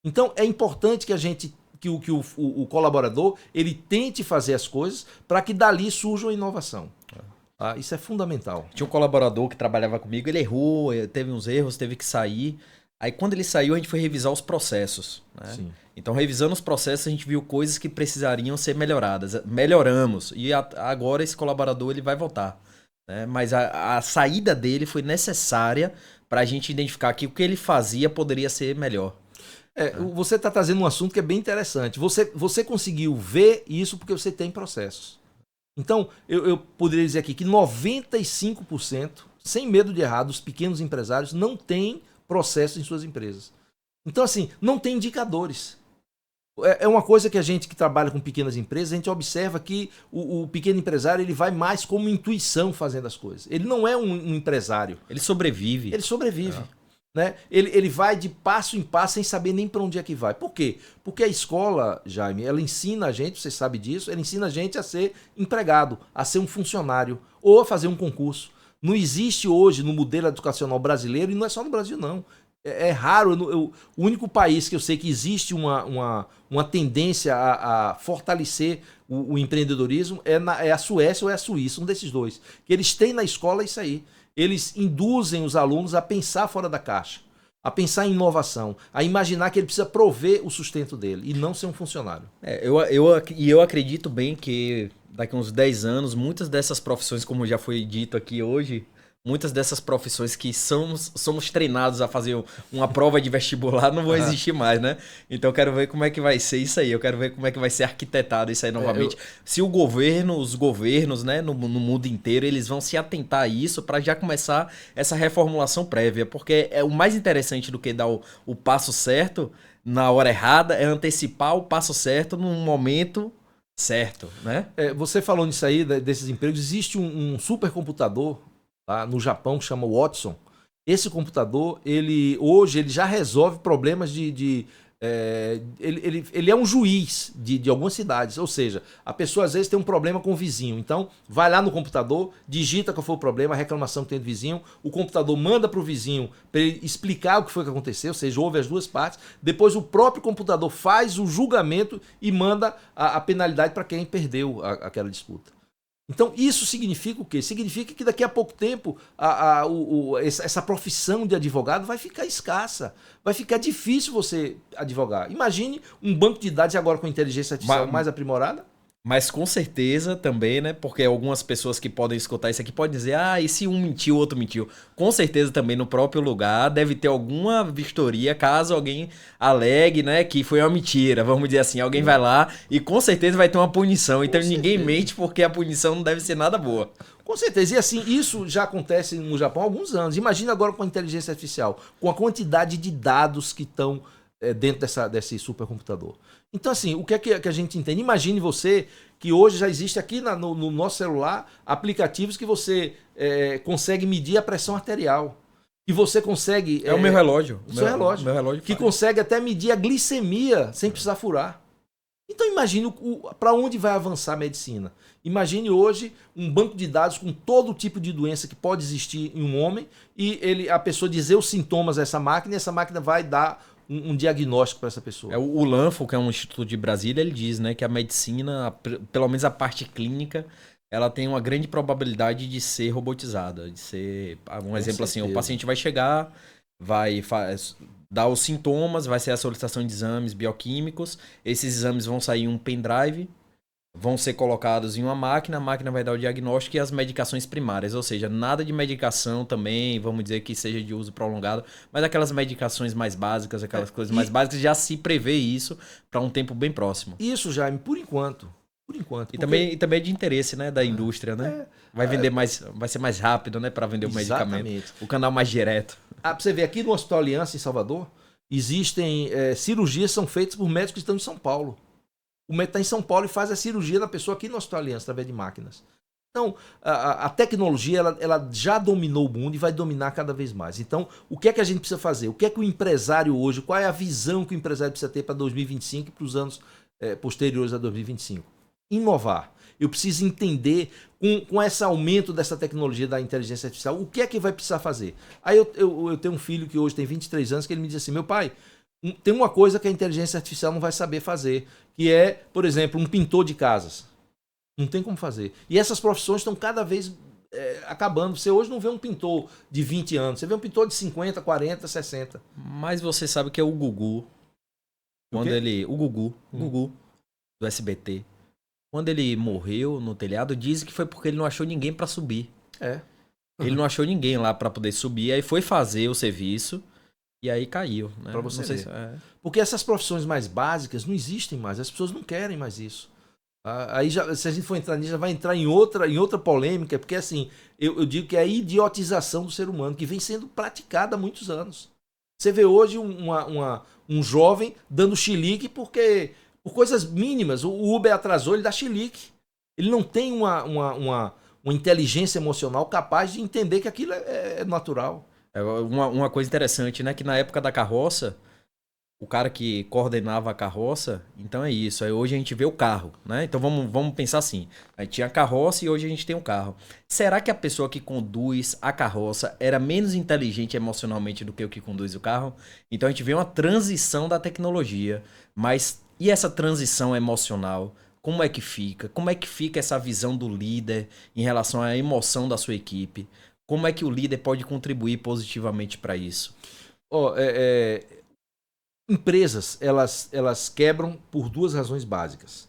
Então é importante que a gente... que o colaborador ele tente fazer as coisas para que dali surja uma inovação. Isso é fundamental. Tinha um colaborador que trabalhava comigo, ele errou, teve uns erros, teve que sair. Aí quando ele saiu, a gente foi revisar os processos. Né? Sim. Então, revisando os processos, a gente viu coisas que precisariam ser melhoradas. Melhoramos. E agora esse colaborador ele vai voltar. Né? Mas a saída dele foi necessária para a gente identificar que o que ele fazia poderia ser melhor. Você está trazendo um assunto que é bem interessante. Você conseguiu ver isso porque você tem processos. Então, eu poderia dizer aqui que 95%, sem medo de errar, dos pequenos empresários não têm processos em suas empresas. Então, assim, não tem indicadores. É uma coisa que a gente que trabalha com pequenas empresas, a gente observa que o pequeno empresário ele vai mais como intuição fazendo as coisas. Ele não é um empresário. Ele sobrevive. Ele sobrevive. Né? Ele vai de passo em passo sem saber nem para onde é que vai. Por quê? Porque a escola, Jaime, ela ensina a gente, você sabe disso, ela ensina a gente a ser empregado, a ser um funcionário ou a fazer um concurso. Não existe hoje no modelo educacional brasileiro, e não é só no Brasil não, é raro, o único país que eu sei que existe uma tendência a fortalecer o empreendedorismo é a Suécia ou é a Suíça, um desses dois. Que eles têm na escola isso aí. Eles induzem os alunos a pensar fora da caixa, a pensar em inovação, a imaginar que ele precisa prover o sustento dele e não ser um funcionário. Eu acredito bem que daqui a uns 10 anos, muitas dessas profissões, como já foi dito aqui hoje, muitas dessas profissões que somos treinados a fazer uma prova de vestibular não vão existir mais, né? Então eu quero ver como é que vai ser isso aí. Eu quero ver como é que vai ser arquitetado isso aí novamente. Se os governos, né, no mundo inteiro, eles vão se atentar a isso para já começar essa reformulação prévia. Porque o mais interessante do que dar o passo certo na hora errada é antecipar o passo certo num momento certo, né? Você falou nisso aí, desses empregos. Existe um supercomputador lá no Japão que chama Watson. Esse computador, hoje ele já resolve problemas de ele é um juiz de algumas cidades. Ou seja, a pessoa às vezes tem um problema com o vizinho. Então, vai lá no computador, digita qual foi o problema, a reclamação que tem do vizinho. O computador manda para o vizinho para ele explicar o que foi que aconteceu, ou seja, ouve as duas partes. Depois, o próprio computador faz o julgamento e manda a penalidade para quem perdeu aquela disputa. Então, isso significa o quê? Significa que daqui a pouco tempo essa profissão de advogado vai ficar escassa. Vai ficar difícil você advogar. Imagine um banco de dados agora com inteligência artificial mais aprimorada. Mas com certeza também, né? Porque algumas pessoas que podem escutar isso aqui podem dizer, e se um mentiu, o outro mentiu. Com certeza também no próprio lugar deve ter alguma vistoria, caso alguém alegue, né, que foi uma mentira, vamos dizer assim. Alguém vai lá e com certeza vai ter uma punição. Então ninguém mente porque a punição não deve ser nada boa. Com certeza. E assim, isso já acontece no Japão há alguns anos. Imagina agora com a inteligência artificial, com a quantidade de dados que estão dentro desse supercomputador. Então, assim, o que é que a gente entende? Imagine você que hoje já existe aqui no nosso celular aplicativos que você consegue medir a pressão arterial. Que você consegue... É o meu relógio. O seu relógio. Meu relógio que consegue até medir a glicemia sem precisar furar. Então, imagine para onde vai avançar a medicina. Imagine hoje um banco de dados com todo tipo de doença que pode existir em um homem e a pessoa dizer os sintomas a essa máquina e essa máquina vai dar um diagnóstico para essa pessoa. O Lanfo, que é um instituto de Brasília, ele diz, né, que a medicina, pelo menos a parte clínica, ela tem uma grande probabilidade de ser robotizada, de ser, um exemplo assim, o paciente vai chegar, vai dar os sintomas, vai ser a solicitação de exames bioquímicos, esses exames vão sair em um pendrive, vão ser colocados em uma máquina, a máquina vai dar o diagnóstico e as medicações primárias, ou seja, nada de medicação também, vamos dizer que seja de uso prolongado, mas aquelas medicações mais básicas, aquelas coisas mais básicas, já se prevê isso para um tempo bem próximo. Isso, Jaime, por enquanto. E também é de interesse, né, da indústria, né? Vai vender mais, vai ser mais rápido, né, para vender o medicamento. O canal mais direto. Pra você ver, aqui no Hospital Aliança, em Salvador, existem cirurgias que são feitas por médicos que estão em São Paulo. O médico está em São Paulo e faz a cirurgia da pessoa aqui no Hospital Aliança, através de máquinas. Então, a tecnologia ela já dominou o mundo e vai dominar cada vez mais. Então, o que é que a gente precisa fazer? O que é que o empresário hoje, qual é a visão que o empresário precisa ter para 2025 e para os anos posteriores a 2025? Inovar. Eu preciso entender, com esse aumento dessa tecnologia da inteligência artificial, o que é que vai precisar fazer. Aí eu tenho um filho que hoje tem 23 anos, que ele me diz assim, meu pai, tem uma coisa que a inteligência artificial não vai saber fazer, que é, por exemplo, um pintor de casas. Não tem como fazer. E essas profissões estão cada vez acabando. Você hoje não vê um pintor de 20 anos, você vê um pintor de 50, 40, 60. Mas você sabe que é o Gugu. O Gugu, do SBT. Quando ele morreu no telhado, dizem que foi porque ele não achou ninguém para subir. Ele não achou ninguém lá para poder subir, aí foi fazer o serviço e aí caiu. Né? Para você ver. Porque essas profissões mais básicas não existem mais, as pessoas não querem mais isso. Aí se a gente for entrar nisso, já vai entrar em outra polêmica, porque assim, eu digo que é a idiotização do ser humano, que vem sendo praticada há muitos anos. Você vê hoje um jovem dando chilique porque... Por coisas mínimas, o Uber atrasou, ele dá chilique. Ele não tem uma inteligência emocional capaz de entender que aquilo é natural. Uma coisa interessante, né? Que na época da carroça, o cara que coordenava a carroça, então é isso. Aí hoje a gente vê o carro, né? Então vamos pensar assim. Aí tinha a carroça e hoje a gente tem um carro. Será que a pessoa que conduz a carroça era menos inteligente emocionalmente do que o que conduz o carro? Então a gente vê uma transição da tecnologia, mas... E essa transição emocional, como é que fica? Como é que fica essa visão do líder em relação à emoção da sua equipe? Como é que o líder pode contribuir positivamente para isso? Empresas, elas quebram por duas razões básicas.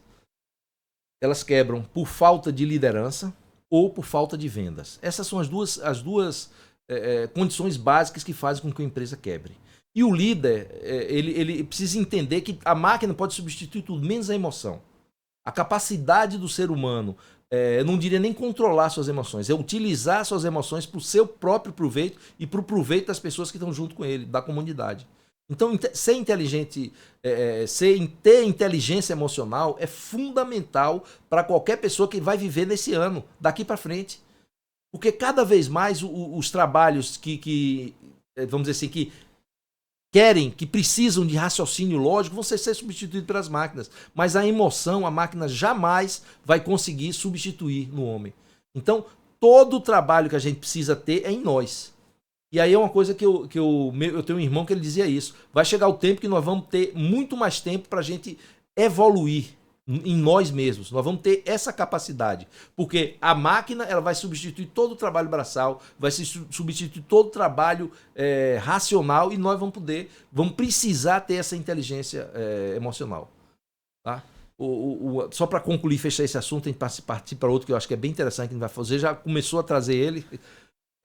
Elas quebram por falta de liderança ou por falta de vendas. Essas são as duas condições básicas que fazem com que a empresa quebre. E o líder, ele precisa entender que a máquina pode substituir tudo, menos a emoção. A capacidade do ser humano, eu não diria nem controlar suas emoções, é utilizar suas emoções para o seu próprio proveito e para o proveito das pessoas que estão junto com ele, da comunidade. Então, ser inteligente, ter inteligência emocional é fundamental para qualquer pessoa que vai viver nesse ano, daqui para frente. Porque cada vez mais os trabalhos que, vamos dizer assim, que querem, que precisam de raciocínio lógico, vão ser substituídos pelas máquinas. Mas a emoção, a máquina jamais vai conseguir substituir no homem. Então, todo o trabalho que a gente precisa ter é em nós. E aí é uma coisa que eu tenho um irmão que ele dizia isso. Vai chegar o tempo que nós vamos ter muito mais tempo para a gente evoluir em nós mesmos. Nós vamos ter essa capacidade. Porque a máquina ela vai substituir todo o trabalho braçal, vai substituir todo o trabalho racional e nós vamos precisar ter essa inteligência emocional. Tá? Só para concluir e fechar esse assunto, a gente partir para outro que eu acho que é bem interessante que a gente vai fazer. Já começou a trazer ele.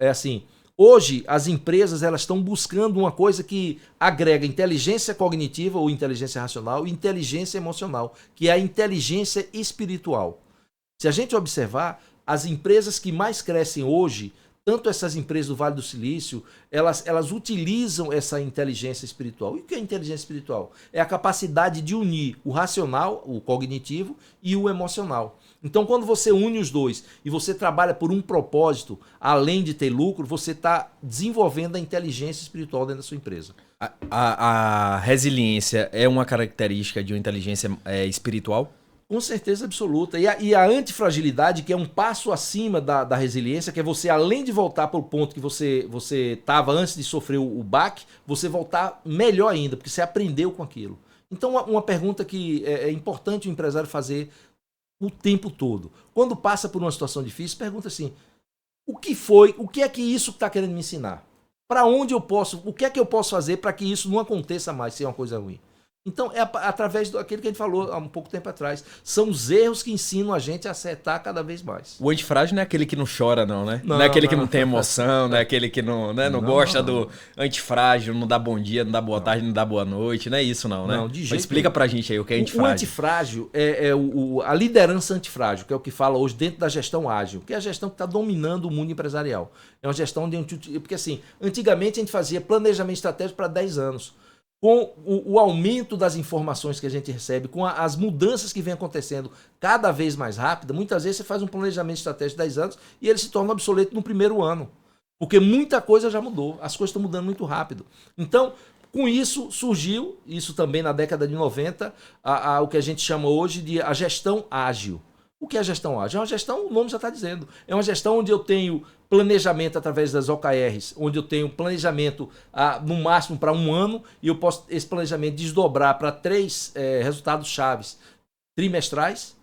É assim... Hoje, as empresas elas estão buscando uma coisa que agrega inteligência cognitiva ou inteligência racional e inteligência emocional, que é a inteligência espiritual. Se a gente observar, as empresas que mais crescem hoje, tanto essas empresas do Vale do Silício, elas utilizam essa inteligência espiritual. E o que é inteligência espiritual? É a capacidade de unir o racional, o cognitivo, e o emocional. Então, quando você une os dois e você trabalha por um propósito, além de ter lucro, você está desenvolvendo a inteligência espiritual dentro da sua empresa. A resiliência é uma característica de uma inteligência espiritual? Com certeza absoluta. E a antifragilidade, que é um passo acima da resiliência, que é você, além de voltar para o ponto que você estava antes de sofrer o baque, você voltar melhor ainda, porque você aprendeu com aquilo. Então, uma pergunta que é importante o empresário fazer o tempo todo. Quando passa por uma situação difícil, pergunta assim, o que é que isso está querendo me ensinar? Para onde eu posso, o que é que eu posso fazer para que isso não aconteça mais, se é uma coisa ruim? Então, é através daquilo que a gente falou há um pouco tempo atrás. São os erros que ensinam a gente a acertar cada vez mais. O antifrágil não é aquele que não chora, não, né? Não é aquele que não tem emoção, não é aquele que não gosta do antifrágil, não dá bom dia, não dá boa tarde, não dá boa noite. Não é isso, não, né? Não, de jeito Mas explica pra gente aí o que é antifrágil. O antifrágil é a liderança antifrágil, que é o que fala hoje dentro da gestão ágil, que é a gestão que está dominando o mundo empresarial. É uma gestão onde porque assim, antigamente a gente fazia planejamento estratégico para 10 anos. Com o aumento das informações que a gente recebe, com as mudanças que vem acontecendo cada vez mais rápida, muitas vezes você faz um planejamento estratégico de 10 anos e ele se torna obsoleto no primeiro ano. Porque muita coisa já mudou, as coisas estão mudando muito rápido. Então, com isso surgiu, isso também na década de 90, o que a gente chama hoje de a gestão ágil. O que é a gestão ágil? É uma gestão, o nome já está dizendo, é uma gestão onde eu tenho planejamento através das OKRs, onde eu tenho planejamento no máximo para um ano e eu posso esse planejamento desdobrar para 3 resultados chaves trimestrais.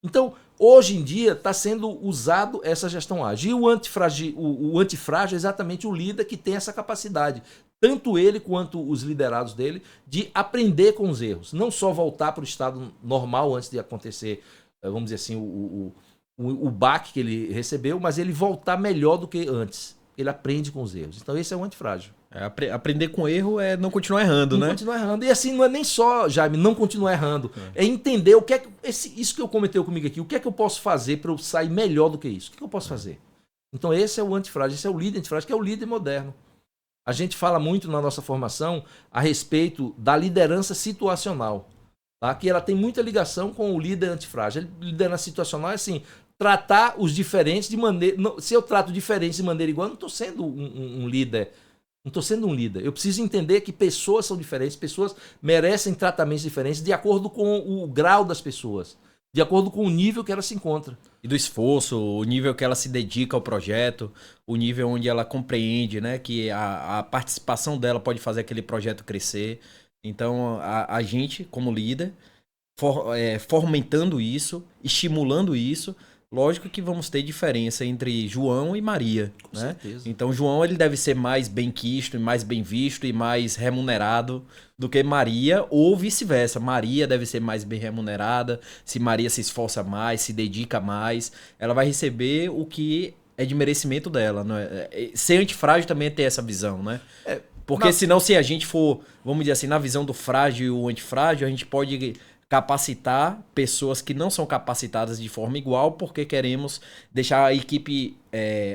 Então, hoje em dia está sendo usado essa gestão ágil. E o antifrágil é exatamente o líder que tem essa capacidade, tanto ele quanto os liderados dele, de aprender com os erros. Não só voltar para o estado normal antes de acontecer, vamos dizer assim, o baque que ele recebeu, mas ele voltar melhor do que antes. Ele aprende com os erros. Então esse é o antifrágil. Aprender com erro é não continuar errando, né? Não continuar errando. E assim, não é nem só, Jaime, não continuar errando. É entender o que é isso que eu cometeu comigo aqui. O que é que eu posso fazer para eu sair melhor do que isso? O que eu posso fazer? Então esse é o antifrágil, esse é o líder antifrágil, que é o líder moderno. A gente fala muito na nossa formação a respeito da liderança situacional. Tá? Que ela tem muita ligação com o líder antifrágil. Liderança situacional é assim, tratar os diferentes de maneira... Se eu trato diferentes de maneira igual, eu não estou sendo um líder. Não estou sendo um líder. Eu preciso entender que pessoas são diferentes, pessoas merecem tratamentos diferentes de acordo com o grau das pessoas, de acordo com o nível que ela se encontra. E do esforço, o nível que ela se dedica ao projeto, o nível onde ela compreende, né, que a participação dela pode fazer aquele projeto crescer. Então, a gente, como líder, fomentando isso, estimulando isso, lógico que vamos ter diferença entre João e Maria. Com né? certeza. Então, João ele deve ser mais bem quisto, mais bem visto e mais remunerado do que Maria, ou vice-versa. Maria deve ser mais bem remunerada. Se Maria se esforça mais, se dedica mais, ela vai receber o que é de merecimento dela. Né? Ser antifrágil também é ter essa visão, né? Porque senão, se a gente for, vamos dizer assim, na visão do frágil e o antifrágil, a gente pode capacitar pessoas que não são capacitadas de forma igual porque queremos deixar a equipe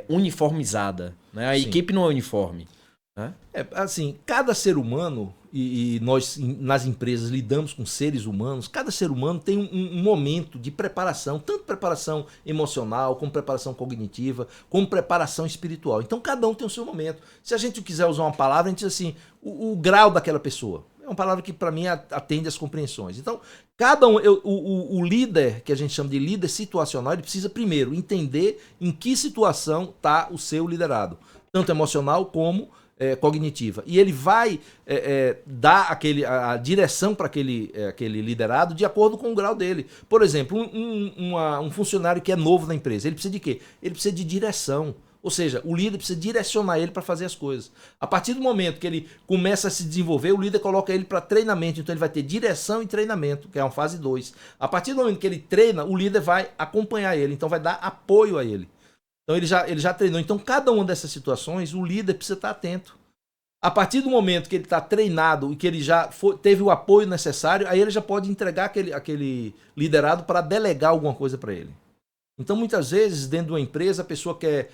uniformizada. Né? A Sim. equipe não é uniforme. Né? Assim, cada ser humano, e nós nas empresas lidamos com seres humanos, cada ser humano tem um momento de preparação, tanto preparação emocional, como preparação cognitiva, como preparação espiritual. Então cada um tem o seu momento. Se a gente quiser usar uma palavra, a gente diz assim, o grau daquela pessoa. É uma palavra que para mim atende às compreensões. Então, cada um, o líder, que a gente chama de líder situacional, ele precisa primeiro entender em que situação está o seu liderado, tanto emocional como cognitiva. E ele vai dar a direção para aquele liderado de acordo com o grau dele. Por exemplo, um funcionário que é novo na empresa, ele precisa de quê? Ele precisa de direção. Ou seja, o líder precisa direcionar ele para fazer as coisas. A partir do momento que ele começa a se desenvolver, o líder coloca ele para treinamento. Então ele vai ter direção e treinamento, que é uma fase 2. A partir do momento que ele treina, o líder vai acompanhar ele, então vai dar apoio a ele. Então ele já treinou. Então cada uma dessas situações, o líder precisa estar atento. A partir do momento que ele está treinado e que ele já teve o apoio necessário, aí ele já pode entregar aquele liderado para delegar alguma coisa para ele. Então, muitas vezes, dentro de uma empresa, a pessoa quer,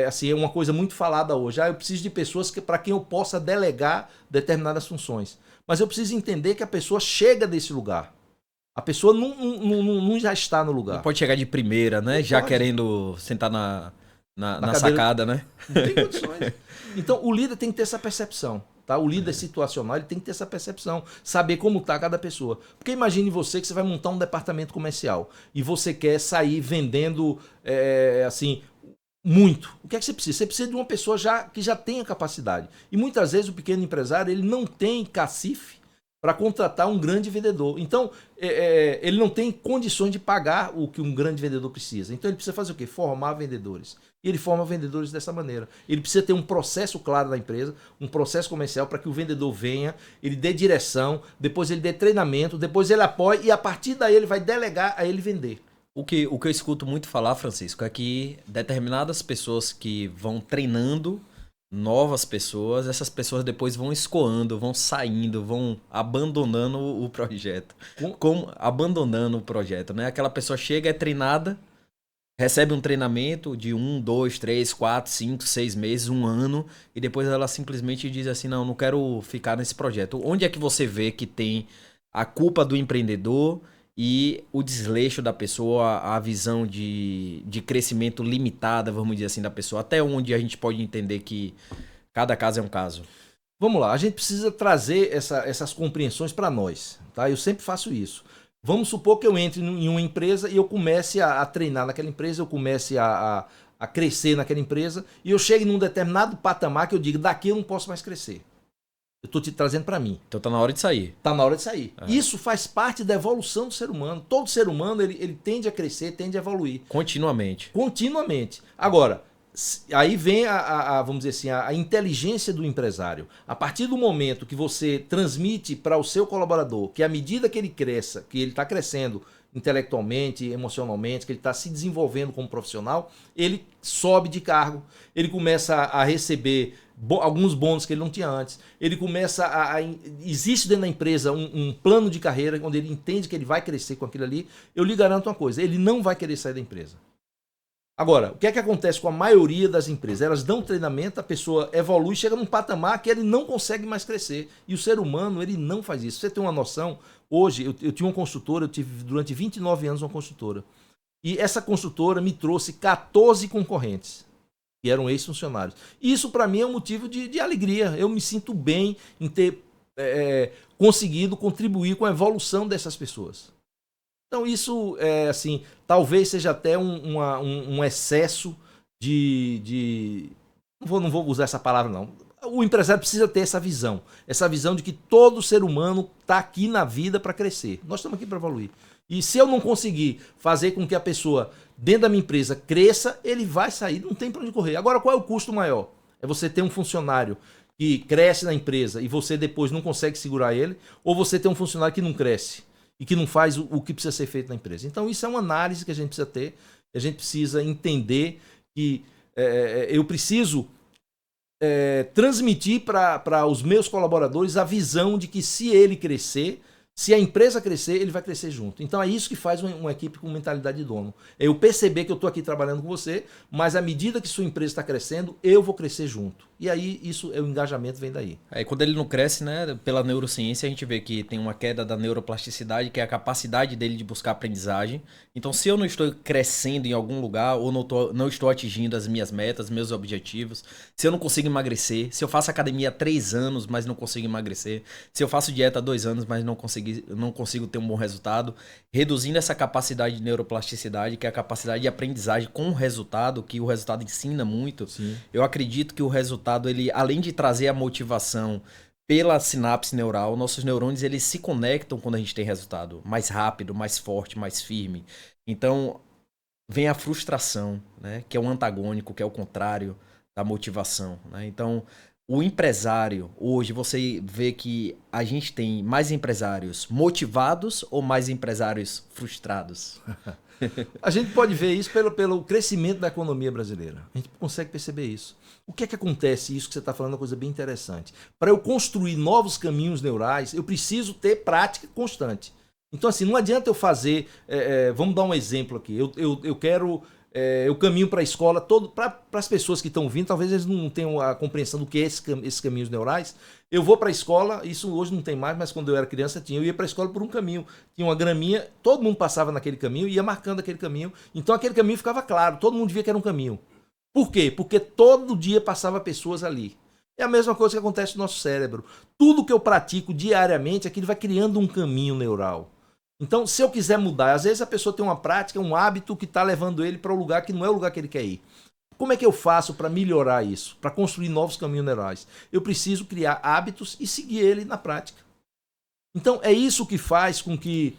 assim, é uma coisa muito falada hoje, eu preciso de pessoas para quem eu possa delegar determinadas funções. Mas eu preciso entender que a pessoa chega desse lugar. A pessoa não já está no lugar. Não pode chegar de primeira, né? Não já pode. Querendo sentar na sacada, né? Não tem condições. Então, o líder tem que ter essa percepção. Tá? O líder situacional ele tem que ter essa percepção, saber como está cada pessoa. Porque imagine você que você vai montar um departamento comercial e você quer sair vendendo assim muito. O que é que você precisa? Você precisa de uma pessoa que já tenha capacidade. E muitas vezes o pequeno empresário ele não tem cacife para contratar um grande vendedor. Então, ele não tem condições de pagar o que um grande vendedor precisa. Então, ele precisa fazer o quê? Formar vendedores. E ele forma vendedores dessa maneira. Ele precisa ter um processo claro da empresa, um processo comercial para que o vendedor venha, ele dê direção, depois ele dê treinamento, depois ele apoie e a partir daí ele vai delegar a ele vender. O que eu escuto muito falar, Francisco, é que determinadas pessoas que vão treinando novas pessoas, essas pessoas depois vão escoando, vão saindo, vão abandonando o projeto. Abandonando o projeto, né? Aquela pessoa chega, é treinada, recebe um treinamento de 1, 2, 3, 4, 5, 6 meses, 1 ano, e depois ela simplesmente diz assim, não quero ficar nesse projeto. Onde é que você vê que tem a culpa do empreendedor e o desleixo da pessoa, a visão de crescimento limitada, vamos dizer assim, da pessoa? Até onde a gente pode entender que cada caso é um caso? Vamos lá, a gente precisa trazer essas compreensões para nós, tá? Eu sempre faço isso. Vamos supor que eu entre em uma empresa e eu comece a treinar naquela empresa, eu comece a crescer naquela empresa e eu chegue num determinado patamar que eu digo, daqui eu não posso mais crescer. Eu estou te trazendo para mim. Então tá na hora de sair. Tá na hora de sair. Isso faz parte da evolução do ser humano. Todo ser humano ele tende a crescer, tende a evoluir. Continuamente. Agora, aí vem vamos dizer assim, a inteligência do empresário. A partir do momento que você transmite para o seu colaborador que à medida que ele cresça, que ele está crescendo intelectualmente, emocionalmente, que ele está se desenvolvendo como profissional, ele sobe de cargo, ele começa a receber alguns bônus que ele não tinha antes. Ele começa existe dentro da empresa um plano de carreira onde ele entende que ele vai crescer com aquilo ali. Eu lhe garanto uma coisa, ele não vai querer sair da empresa. Agora, o que é que acontece com a maioria das empresas? Elas dão treinamento, a pessoa evolui, chega num patamar que ele não consegue mais crescer. E o ser humano, ele não faz isso. Você tem uma noção? Hoje, eu tinha uma consultora, eu tive durante 29 anos uma consultora. E essa consultora me trouxe 14 concorrentes, que eram ex-funcionários. Isso, para mim, é um motivo de alegria. Eu me sinto bem em ter conseguido contribuir com a evolução dessas pessoas. Então, isso, assim, talvez seja até um excesso de... Não vou usar essa palavra, não. O empresário precisa ter essa visão de que todo ser humano está aqui na vida para crescer. Nós estamos aqui para evoluir. E se eu não conseguir fazer com que a pessoa dentro da minha empresa cresça, ele vai sair, não tem para onde correr. Agora, qual é o custo maior? É você ter um funcionário que cresce na empresa e você depois não consegue segurar ele, ou você ter um funcionário que não cresce e que não faz o que precisa ser feito na empresa. Então, isso é uma análise que a gente precisa ter, a gente precisa entender que eu preciso transmitir para os meus colaboradores a visão de que se ele crescer, Se a empresa crescer, ele vai crescer junto. Então é isso que faz uma equipe com mentalidade de dono. É eu perceber que eu estou aqui trabalhando com você, mas à medida que sua empresa está crescendo, eu vou crescer junto. E aí isso o engajamento vem daí. Aí quando ele não cresce, né, pela neurociência, a gente vê que tem uma queda da neuroplasticidade, que é a capacidade dele de buscar aprendizagem. Então, se eu não estou crescendo em algum lugar, ou não estou atingindo as minhas metas, meus objetivos, se eu não consigo emagrecer, se eu faço academia há 3 anos, mas não consigo emagrecer, se eu faço dieta há 2 anos, mas não consigo ter um bom resultado, reduzindo essa capacidade de neuroplasticidade, que é a capacidade de aprendizagem com o resultado, que o resultado ensina muito. Sim. Eu acredito que o resultado, ele, além de trazer a motivação pela sinapse neural, nossos neurônios eles se conectam quando a gente tem resultado mais rápido, mais forte, mais firme. Então, vem a frustração, né, que é o antagônico, que é o contrário da motivação, né? Então, o empresário, hoje, você vê que a gente tem mais empresários motivados ou mais empresários frustrados? A gente pode ver isso pelo crescimento da economia brasileira. A gente consegue perceber isso. O que é que acontece? Isso que você está falando é uma coisa bem interessante. Para eu construir novos caminhos neurais, eu preciso ter prática constante. Então, assim, não adianta eu fazer... vamos dar um exemplo aqui. Eu quero... eu caminho para a escola, para as pessoas que estão vindo, talvez eles não tenham a compreensão do que é esses caminhos neurais. Eu vou para a escola, isso hoje não tem mais, mas quando eu era criança tinha. Eu ia para a escola por um caminho, tinha uma graminha, todo mundo passava naquele caminho e ia marcando aquele caminho. Então aquele caminho ficava claro, todo mundo via que era um caminho. Por quê? Porque todo dia passava pessoas ali. É a mesma coisa que acontece no nosso cérebro. Tudo que eu pratico diariamente, aquilo vai criando um caminho neural. Então, se eu quiser mudar, às vezes a pessoa tem uma prática, um hábito que está levando ele para um lugar que não é o lugar que ele quer ir. Como é que eu faço para melhorar isso? Para construir novos caminhos neurais? Eu preciso criar hábitos e seguir ele na prática. Então, é isso que faz com que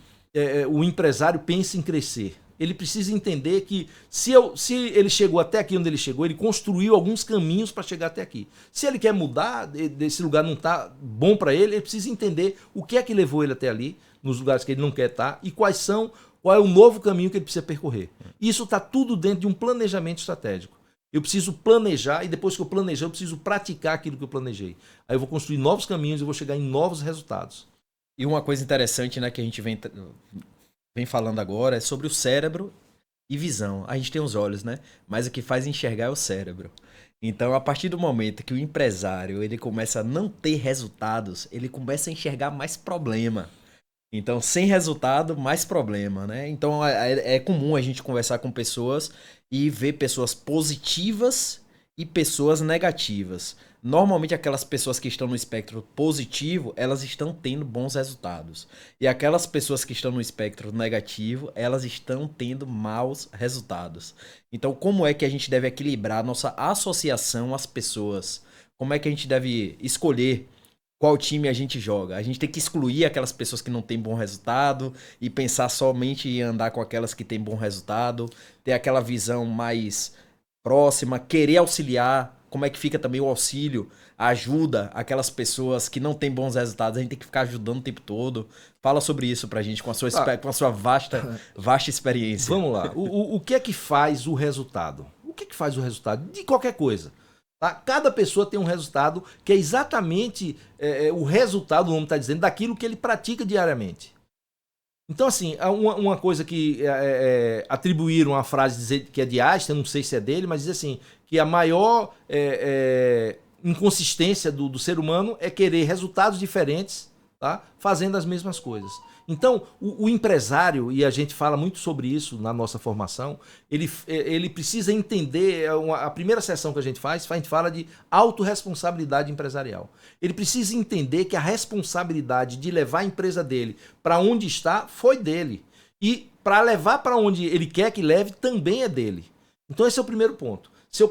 o empresário pense em crescer. Ele precisa entender que se ele chegou até aqui onde ele chegou, ele construiu alguns caminhos para chegar até aqui. Se ele quer mudar, desse lugar não está bom para ele, ele precisa entender o que é que levou ele até ali, nos lugares que ele não quer estar, e qual é o novo caminho que ele precisa percorrer. Isso está tudo dentro de um planejamento estratégico. Eu preciso planejar, e depois que eu planejar, eu preciso praticar aquilo que eu planejei. Aí eu vou construir novos caminhos e vou chegar em novos resultados. E uma coisa interessante, né, que a gente vem falando agora é sobre o cérebro e visão. A gente tem os olhos, né? Mas o que faz enxergar é o cérebro. Então, a partir do momento que o empresário ele começa a não ter resultados, ele começa a enxergar mais problema. Então, sem resultado, mais problema, né? Então, é comum a gente conversar com pessoas e ver pessoas positivas e pessoas negativas. Normalmente, aquelas pessoas que estão no espectro positivo, elas estão tendo bons resultados. E aquelas pessoas que estão no espectro negativo, elas estão tendo maus resultados. Então, como é que a gente deve equilibrar a nossa associação às pessoas? Como é que a gente deve escolher qual time a gente joga? A gente tem que excluir aquelas pessoas que não têm bom resultado e pensar somente em andar com aquelas que têm bom resultado, ter aquela visão mais próxima, querer auxiliar. Como é que fica também o auxílio, a ajuda aquelas pessoas que não têm bons resultados? A gente tem que ficar ajudando o tempo todo. Fala sobre isso pra gente, com a sua vasta experiência. Vamos lá. O que é que faz o resultado? O que é que faz o resultado de qualquer coisa? Tá? Cada pessoa tem um resultado que é exatamente o resultado, o nome está dizendo, daquilo que ele pratica diariamente. Então, assim, uma coisa que atribuíram a frase que é de Einstein, não sei se é dele, mas diz assim, que a maior inconsistência do ser humano é querer resultados diferentes, tá? Fazendo as mesmas coisas. Então, o empresário, e a gente fala muito sobre isso na nossa formação, ele precisa entender, a primeira sessão que a gente fala de autorresponsabilidade empresarial. Ele precisa entender que a responsabilidade de levar a empresa dele para onde está foi dele. E para levar para onde ele quer que leve também é dele. Então esse é o primeiro ponto. Se eu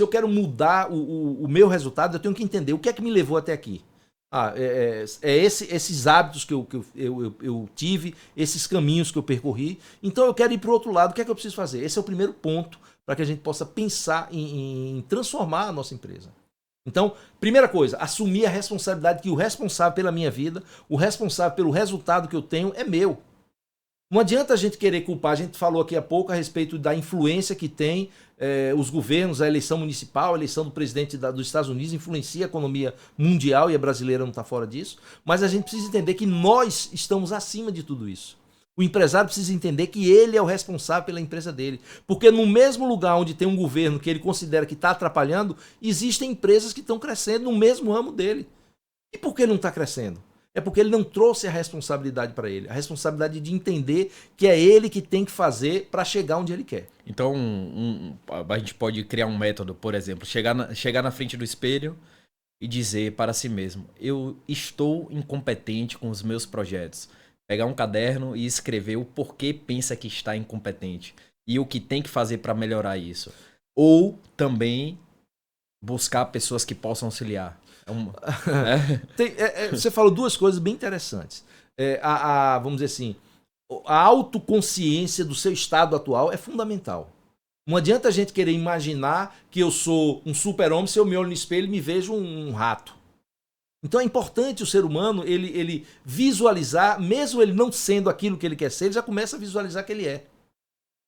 quero mudar o meu resultado, eu tenho que entender o que é que me levou até aqui. Esses hábitos que eu tive, esses caminhos que eu percorri. Então eu quero ir para o outro lado, o que é que eu preciso fazer? Esse é o primeiro ponto para que a gente possa pensar em transformar a nossa empresa. Então, primeira coisa, assumir a responsabilidade que o responsável pela minha vida, o responsável pelo resultado que eu tenho é meu. Não adianta a gente querer culpar, a gente falou aqui há pouco a respeito da influência que tem os governos, a eleição municipal, a eleição do presidente dos Estados Unidos influencia a economia mundial e a brasileira não está fora disso, mas a gente precisa entender que nós estamos acima de tudo isso. O empresário precisa entender que ele é o responsável pela empresa dele, porque no mesmo lugar onde tem um governo que ele considera que está atrapalhando, existem empresas que estão crescendo no mesmo ramo dele. E por que não está crescendo? É porque ele não trouxe a responsabilidade para ele. A responsabilidade de entender que é ele que tem que fazer para chegar onde ele quer. Então, a gente pode criar um método, por exemplo, chegar na frente do espelho e dizer para si mesmo: eu estou incompetente com os meus projetos. Pegar um caderno e escrever o porquê pensa que está incompetente e o que tem que fazer para melhorar isso. Ou também buscar pessoas que possam auxiliar. Você falou duas coisas bem interessantes. Vamos dizer assim, a autoconsciência do seu estado atual é fundamental. Não adianta a gente querer imaginar que eu sou um super-homem se eu me olho no espelho e me vejo um rato. Então é importante o ser humano ele visualizar, mesmo ele não sendo aquilo que ele quer ser, ele já começa a visualizar que ele é.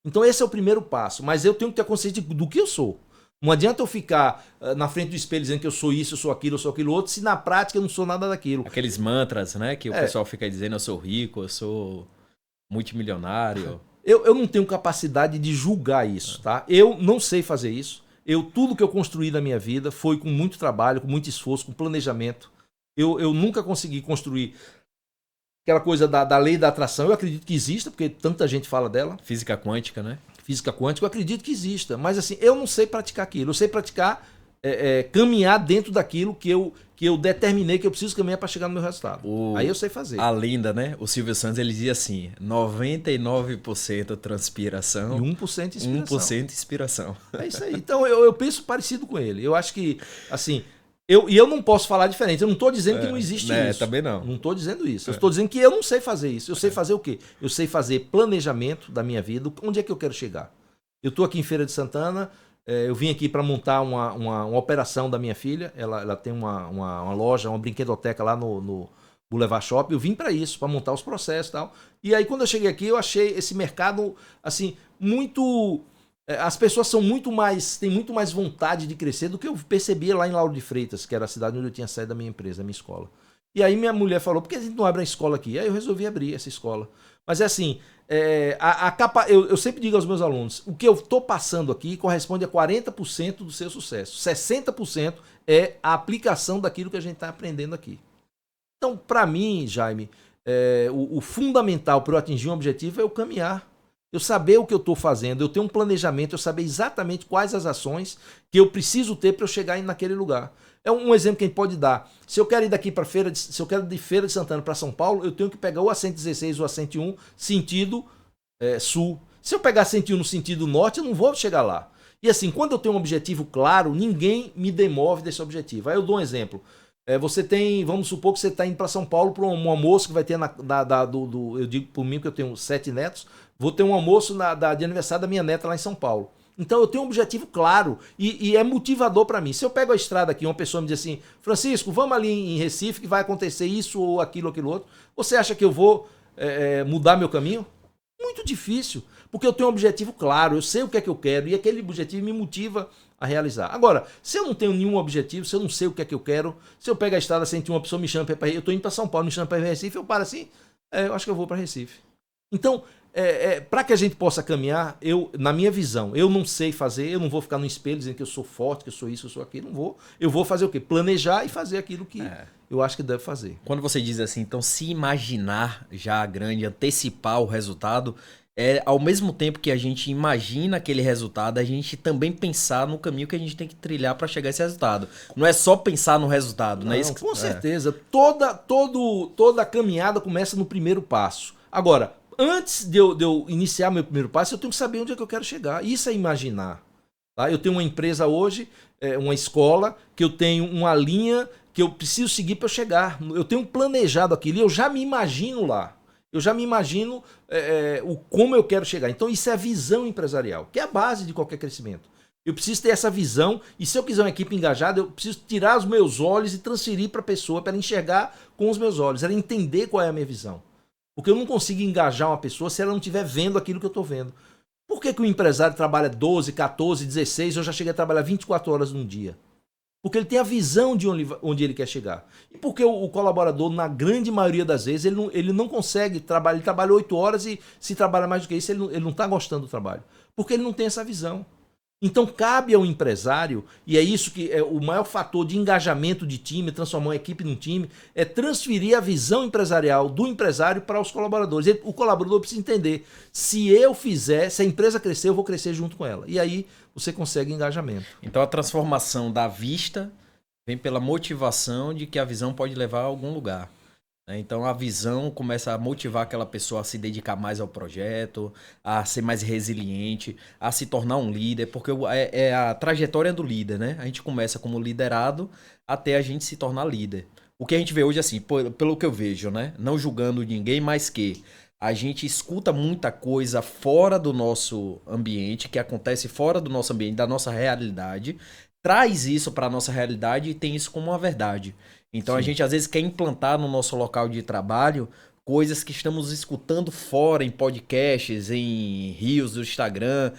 Então esse é o primeiro passo, mas eu tenho que ter consciência do que eu sou. Não adianta eu ficar na frente do espelho dizendo que eu sou isso, eu sou aquilo outro, se na prática eu não sou nada daquilo. Aqueles mantras, né, que o pessoal fica dizendo: eu sou rico, eu sou multimilionário. Eu não tenho capacidade de julgar isso, tá? Eu não sei fazer isso. Tudo que eu construí na minha vida foi com muito trabalho, com muito esforço, com planejamento. Eu nunca consegui construir aquela coisa da lei da atração. Eu acredito que exista, porque tanta gente fala dela. Física quântica, né? Física quântica, eu acredito que exista. Mas assim, eu não sei praticar aquilo. Eu sei praticar, caminhar dentro daquilo que eu determinei que eu preciso caminhar para chegar no meu resultado. Aí eu sei fazer. A lenda, né? O Silvio Santos, ele dizia assim: 99% transpiração e 1% inspiração. 1% inspiração. É isso aí. Então eu penso parecido com ele. Eu acho que, assim... Eu não posso falar diferente. Eu não estou dizendo que não existe isso. Também não. Não estou dizendo isso. Eu estou dizendo que eu não sei fazer isso. Eu sei fazer o quê? Eu sei fazer planejamento da minha vida. Onde é que eu quero chegar? Eu estou aqui em Feira de Santana. Eu vim aqui para montar uma operação da minha filha. Ela tem uma loja, uma brinquedoteca lá no Boulevard Shopping. Eu vim para isso, para montar os processos e tal. E aí, quando eu cheguei aqui, eu achei esse mercado assim muito... As pessoas têm muito mais vontade de crescer do que eu percebia lá em Lauro de Freitas, que era a cidade onde eu tinha saído da minha empresa, da minha escola. E aí minha mulher falou: por que a gente não abre a escola aqui? Aí eu resolvi abrir essa escola. Mas é assim, eu sempre digo aos meus alunos: o que eu estou passando aqui corresponde a 40% do seu sucesso. 60% é a aplicação daquilo que a gente está aprendendo aqui. Então, para mim, Jaime, o fundamental para eu atingir um objetivo é eu caminhar. Eu saber o que eu estou fazendo, eu ter um planejamento, eu saber exatamente quais as ações que eu preciso ter para eu chegar naquele lugar. É um exemplo que a gente pode dar. Se eu quero ir daqui para se eu quero ir de Feira de Santana para São Paulo, eu tenho que pegar ou a 116 ou a 101 sentido sul. Se eu pegar a 101 no sentido norte, eu não vou chegar lá. E assim, quando eu tenho um objetivo claro, ninguém me demove desse objetivo. Aí eu dou um exemplo. Vamos supor que você está indo para São Paulo para um almoço que vai ter eu digo por mim que eu tenho 7 netos, vou ter um almoço de aniversário da minha neta lá em São Paulo. Então eu tenho um objetivo claro e é motivador para mim. Se eu pego a estrada aqui, uma pessoa me diz assim: Francisco, vamos ali em Recife que vai acontecer isso ou aquilo outro. Você acha que eu vou mudar meu caminho? Muito difícil, porque eu tenho um objetivo claro, eu sei o que é que eu quero e aquele objetivo me motiva a realizar. Agora, se eu não tenho nenhum objetivo, se eu não sei o que é que eu quero, se eu pego a estrada sem uma pessoa me chama para eu estou indo para São Paulo, me chama para Recife, eu paro assim, eu acho que eu vou para Recife. Então, para que a gente possa caminhar, na minha visão, eu não sei fazer, eu não vou ficar no espelho dizendo que eu sou forte, que eu sou isso, que eu sou aquilo, não vou. Eu vou fazer o quê? Planejar e fazer aquilo que eu acho que deve fazer. Quando você diz assim, então se imaginar já grande, antecipar o resultado, ao mesmo tempo que a gente imagina aquele resultado, a gente também pensar no caminho que a gente tem que trilhar para chegar a esse resultado. Não é só pensar no resultado, não é isso? Com certeza. Toda a caminhada começa no primeiro passo. Agora, antes de eu iniciar meu primeiro passo, eu tenho que saber onde é que eu quero chegar. Isso é imaginar. Tá? Eu tenho uma empresa hoje, uma escola, que eu tenho uma linha que eu preciso seguir para eu chegar. Eu tenho planejado aquilo e eu já me imagino lá. Eu já me imagino como eu quero chegar. Então isso é a visão empresarial, que é a base de qualquer crescimento. Eu preciso ter essa visão e se eu quiser uma equipe engajada, eu preciso tirar os meus olhos e transferir para a pessoa, para ela enxergar com os meus olhos, ela entender qual é a minha visão. Porque eu não consigo engajar uma pessoa se ela não estiver vendo aquilo que eu estou vendo. Por que o empresário trabalha 12, 14, 16, eu já cheguei a trabalhar 24 horas num dia? Porque ele tem a visão de onde ele quer chegar. E porque o colaborador, na grande maioria das vezes, ele não consegue trabalhar, ele trabalha 8 horas e se trabalha mais do que isso, ele não está gostando do trabalho. Porque ele não tem essa visão. Então cabe ao empresário, e é isso que é o maior fator de engajamento de time, transformar uma equipe num time, é transferir a visão empresarial do empresário para os colaboradores. O colaborador precisa entender, se eu fizer, se a empresa crescer, eu vou crescer junto com ela. E aí você consegue engajamento. Então a transformação da vista vem pela motivação de que a visão pode levar a algum lugar. Então a visão começa a motivar aquela pessoa a se dedicar mais ao projeto, a ser mais resiliente, a se tornar um líder, porque é a trajetória do líder, né? A gente começa como liderado até a gente se tornar líder. O que a gente vê hoje, assim, pelo que eu vejo, né? Não julgando ninguém, mas que a gente escuta muita coisa fora do nosso ambiente, que acontece fora do nosso ambiente, da nossa realidade, traz isso para a nossa realidade e tem isso como uma verdade. Então, sim, a gente às vezes quer implantar no nosso local de trabalho coisas que estamos escutando fora em podcasts, em reels do Instagram,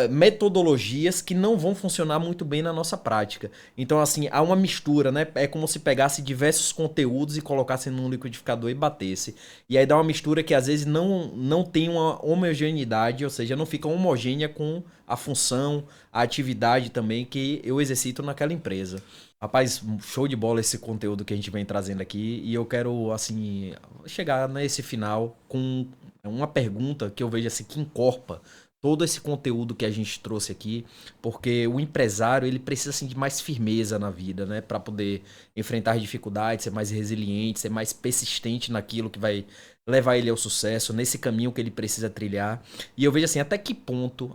metodologias que não vão funcionar muito bem na nossa prática. Então, assim, há uma mistura, né? É como se pegasse diversos conteúdos e colocasse num liquidificador e batesse. E aí dá uma mistura que às vezes não tem uma homogeneidade, ou seja, não fica homogênea com a função, a atividade também que eu exercito naquela empresa. Rapaz, show de bola esse conteúdo que a gente vem trazendo aqui e eu quero, assim, chegar nesse final com uma pergunta que eu vejo assim que encorpa todo esse conteúdo que a gente trouxe aqui, porque o empresário, ele precisa assim, de mais firmeza na vida, né, para poder enfrentar dificuldades, ser mais resiliente, ser mais persistente naquilo que vai levar ele ao sucesso, nesse caminho que ele precisa trilhar. E eu vejo assim, até que ponto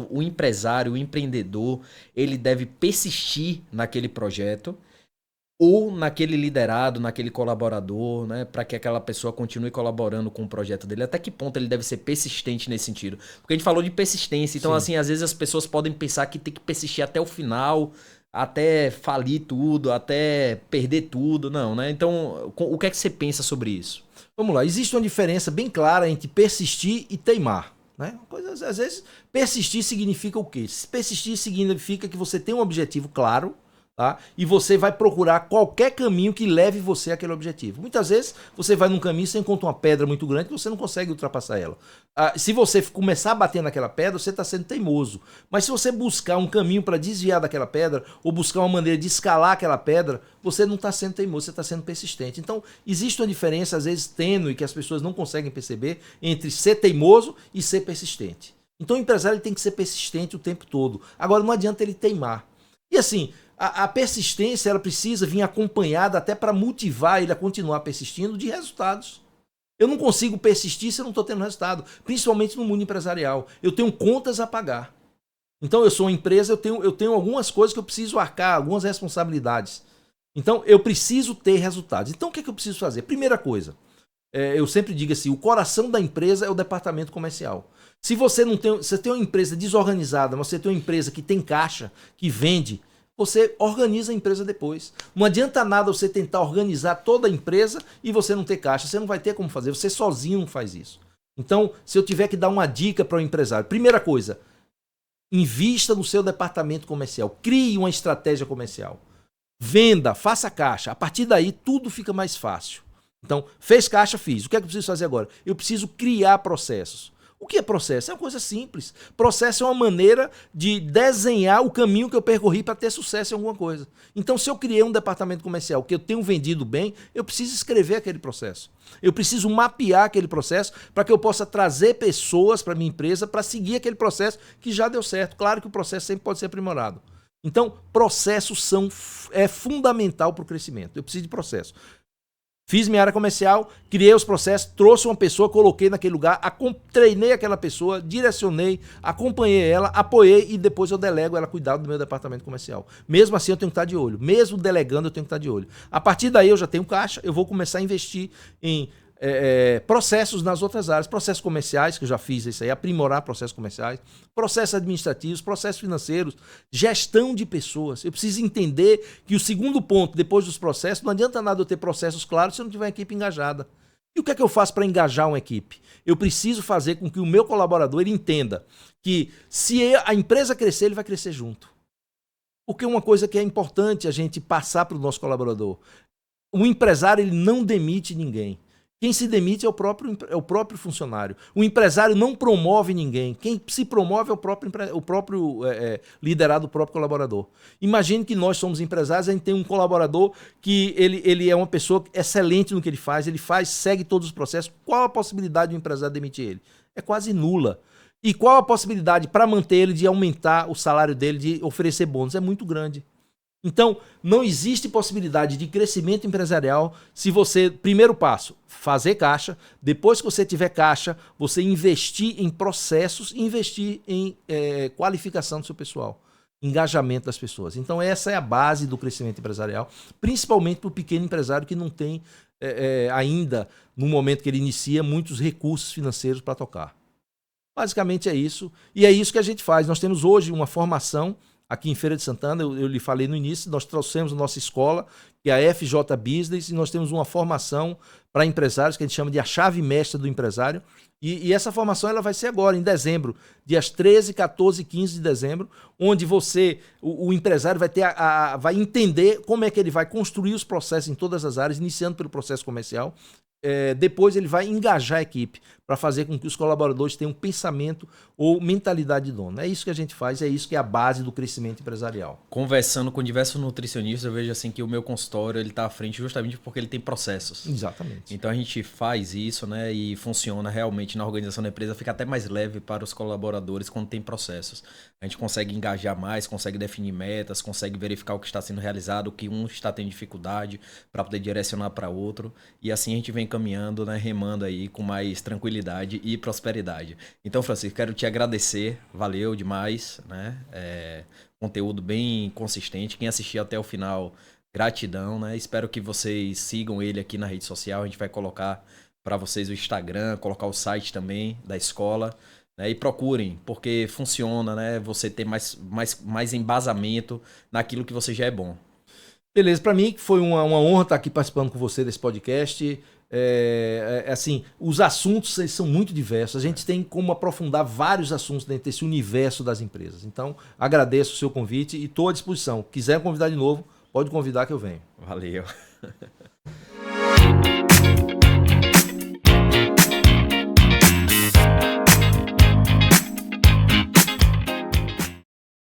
o empresário, o empreendedor, ele deve persistir naquele projeto ou naquele liderado, naquele colaborador, né, para que aquela pessoa continue colaborando com o projeto dele. Até que ponto ele deve ser persistente nesse sentido? Porque a gente falou de persistência, então, sim, assim, às vezes as pessoas podem pensar que tem que persistir até o final, até falir tudo, até perder tudo, não, né? Então, o que é que você pensa sobre isso? Vamos lá, existe uma diferença bem clara entre persistir e teimar, né? Às vezes, persistir significa o quê? Persistir significa que você tem um objetivo claro, tá? E você vai procurar qualquer caminho que leve você àquele objetivo. Muitas vezes você vai num caminho e você encontra uma pedra muito grande que você não consegue ultrapassar ela. Se você começar a bater naquela pedra, você está sendo teimoso. Mas se você buscar um caminho para desviar daquela pedra ou buscar uma maneira de escalar aquela pedra, você não está sendo teimoso, você está sendo persistente. Então, existe uma diferença, às vezes tênue, que as pessoas não conseguem perceber entre ser teimoso e ser persistente. Então, o empresário ele tem que ser persistente o tempo todo. Agora, não adianta ele teimar. E assim, a persistência ela precisa vir acompanhada até para motivar ele a continuar persistindo de resultados. Eu não consigo persistir se eu não estou tendo resultado, principalmente no mundo empresarial. Eu tenho contas a pagar. Então eu sou uma empresa, eu tenho algumas coisas que eu preciso arcar, algumas responsabilidades. Então eu preciso ter resultados. Então o que é que eu preciso fazer? Primeira coisa, eu sempre digo assim, o coração da empresa é o departamento comercial. Se você não tem, você tem uma empresa desorganizada, mas você tem uma empresa que tem caixa, que vende, você organiza a empresa depois. Não adianta nada você tentar organizar toda a empresa e você não ter caixa. Você não vai ter como fazer. Você sozinho não faz isso. Então, se eu tiver que dar uma dica para o empresário, primeira coisa, invista no seu departamento comercial. Crie uma estratégia comercial. Venda, faça caixa. A partir daí, tudo fica mais fácil. Então, fez caixa, fiz. O que é que eu preciso fazer agora? Eu preciso criar processos. O que é processo? É uma coisa simples. Processo é uma maneira de desenhar o caminho que eu percorri para ter sucesso em alguma coisa. Então, se eu criei um departamento comercial que eu tenho vendido bem, eu preciso escrever aquele processo. Eu preciso mapear aquele processo para que eu possa trazer pessoas para a minha empresa para seguir aquele processo que já deu certo. Claro que o processo sempre pode ser aprimorado. Então, processos é fundamental para o crescimento. Eu preciso de processo. Fiz minha área comercial, criei os processos, trouxe uma pessoa, coloquei naquele lugar, treinei aquela pessoa, direcionei, acompanhei ela, apoiei e depois eu delego ela cuidar do meu departamento comercial. Mesmo assim eu tenho que estar de olho, mesmo delegando eu tenho que estar de olho. A partir daí eu já tenho caixa, eu vou começar a investir em processos nas outras áreas, processos comerciais, que eu já fiz isso aí, aprimorar processos comerciais, processos administrativos, processos financeiros, gestão de pessoas. Eu preciso entender que o segundo ponto, depois dos processos, não adianta nada eu ter processos claros se eu não tiver uma equipe engajada. E o que é que eu faço para engajar uma equipe? Eu preciso fazer com que o meu colaborador ele entenda que se a empresa crescer, ele vai crescer junto. Porque uma coisa que é importante a gente passar para o nosso colaborador, o empresário ele não demite ninguém. Quem se demite é o próprio funcionário. O empresário não promove ninguém. Quem se promove é o próprio liderado, o próprio colaborador. Imagine que nós somos empresários, a gente tem um colaborador que ele é uma pessoa excelente no que ele faz, segue todos os processos. Qual a possibilidade do empresário demitir ele? É quase nula. E qual a possibilidade para manter ele de aumentar o salário dele, de oferecer bônus? É muito grande. Então, não existe possibilidade de crescimento empresarial se você, primeiro passo, fazer caixa, depois que você tiver caixa, você investir em processos, investir em qualificação do seu pessoal, engajamento das pessoas. Então, essa é a base do crescimento empresarial, principalmente para o pequeno empresário que não tem ainda, no momento que ele inicia, muitos recursos financeiros para tocar. Basicamente é isso, e é isso que a gente faz. Nós temos hoje uma formação aqui em Feira de Santana, eu lhe falei no início, nós trouxemos a nossa escola, que é a FJ Business, e nós temos uma formação para empresários, que a gente chama de a chave mestra do empresário, e essa formação ela vai ser agora, em dezembro, dias 13, 14 e 15 de dezembro, onde o empresário vai entender como é que ele vai construir os processos em todas as áreas, iniciando pelo processo comercial. Depois ele vai engajar a equipe para fazer com que os colaboradores tenham pensamento ou mentalidade de dono. É isso que a gente faz, é isso que é a base do crescimento empresarial. Conversando com diversos nutricionistas, eu vejo assim que o meu consultório ele está à frente justamente porque ele tem processos. Exatamente. Então a gente faz isso, né, e funciona realmente na organização da empresa, fica até mais leve para os colaboradores quando tem processos. A gente consegue engajar mais, consegue definir metas, consegue verificar o que está sendo realizado, o que um está tendo dificuldade para poder direcionar para outro, e assim a gente vem caminhando, né, remando aí com mais tranquilidade e prosperidade. Então, Francisco, quero te agradecer, valeu demais, né? Conteúdo bem consistente. Quem assistiu até o final, gratidão, né? Espero que vocês sigam ele aqui na rede social. A gente vai colocar para vocês o Instagram, colocar o site também da escola, né? E procurem, porque funciona, né? Você ter mais embasamento naquilo que você já é bom. Beleza, para mim foi uma honra estar aqui participando com você desse podcast. Assim, os assuntos eles são muito diversos. A gente tem como aprofundar vários assuntos dentro desse universo das empresas. Então, agradeço o seu convite e estou à disposição. Quiser convidar de novo, pode convidar que eu venho. Valeu.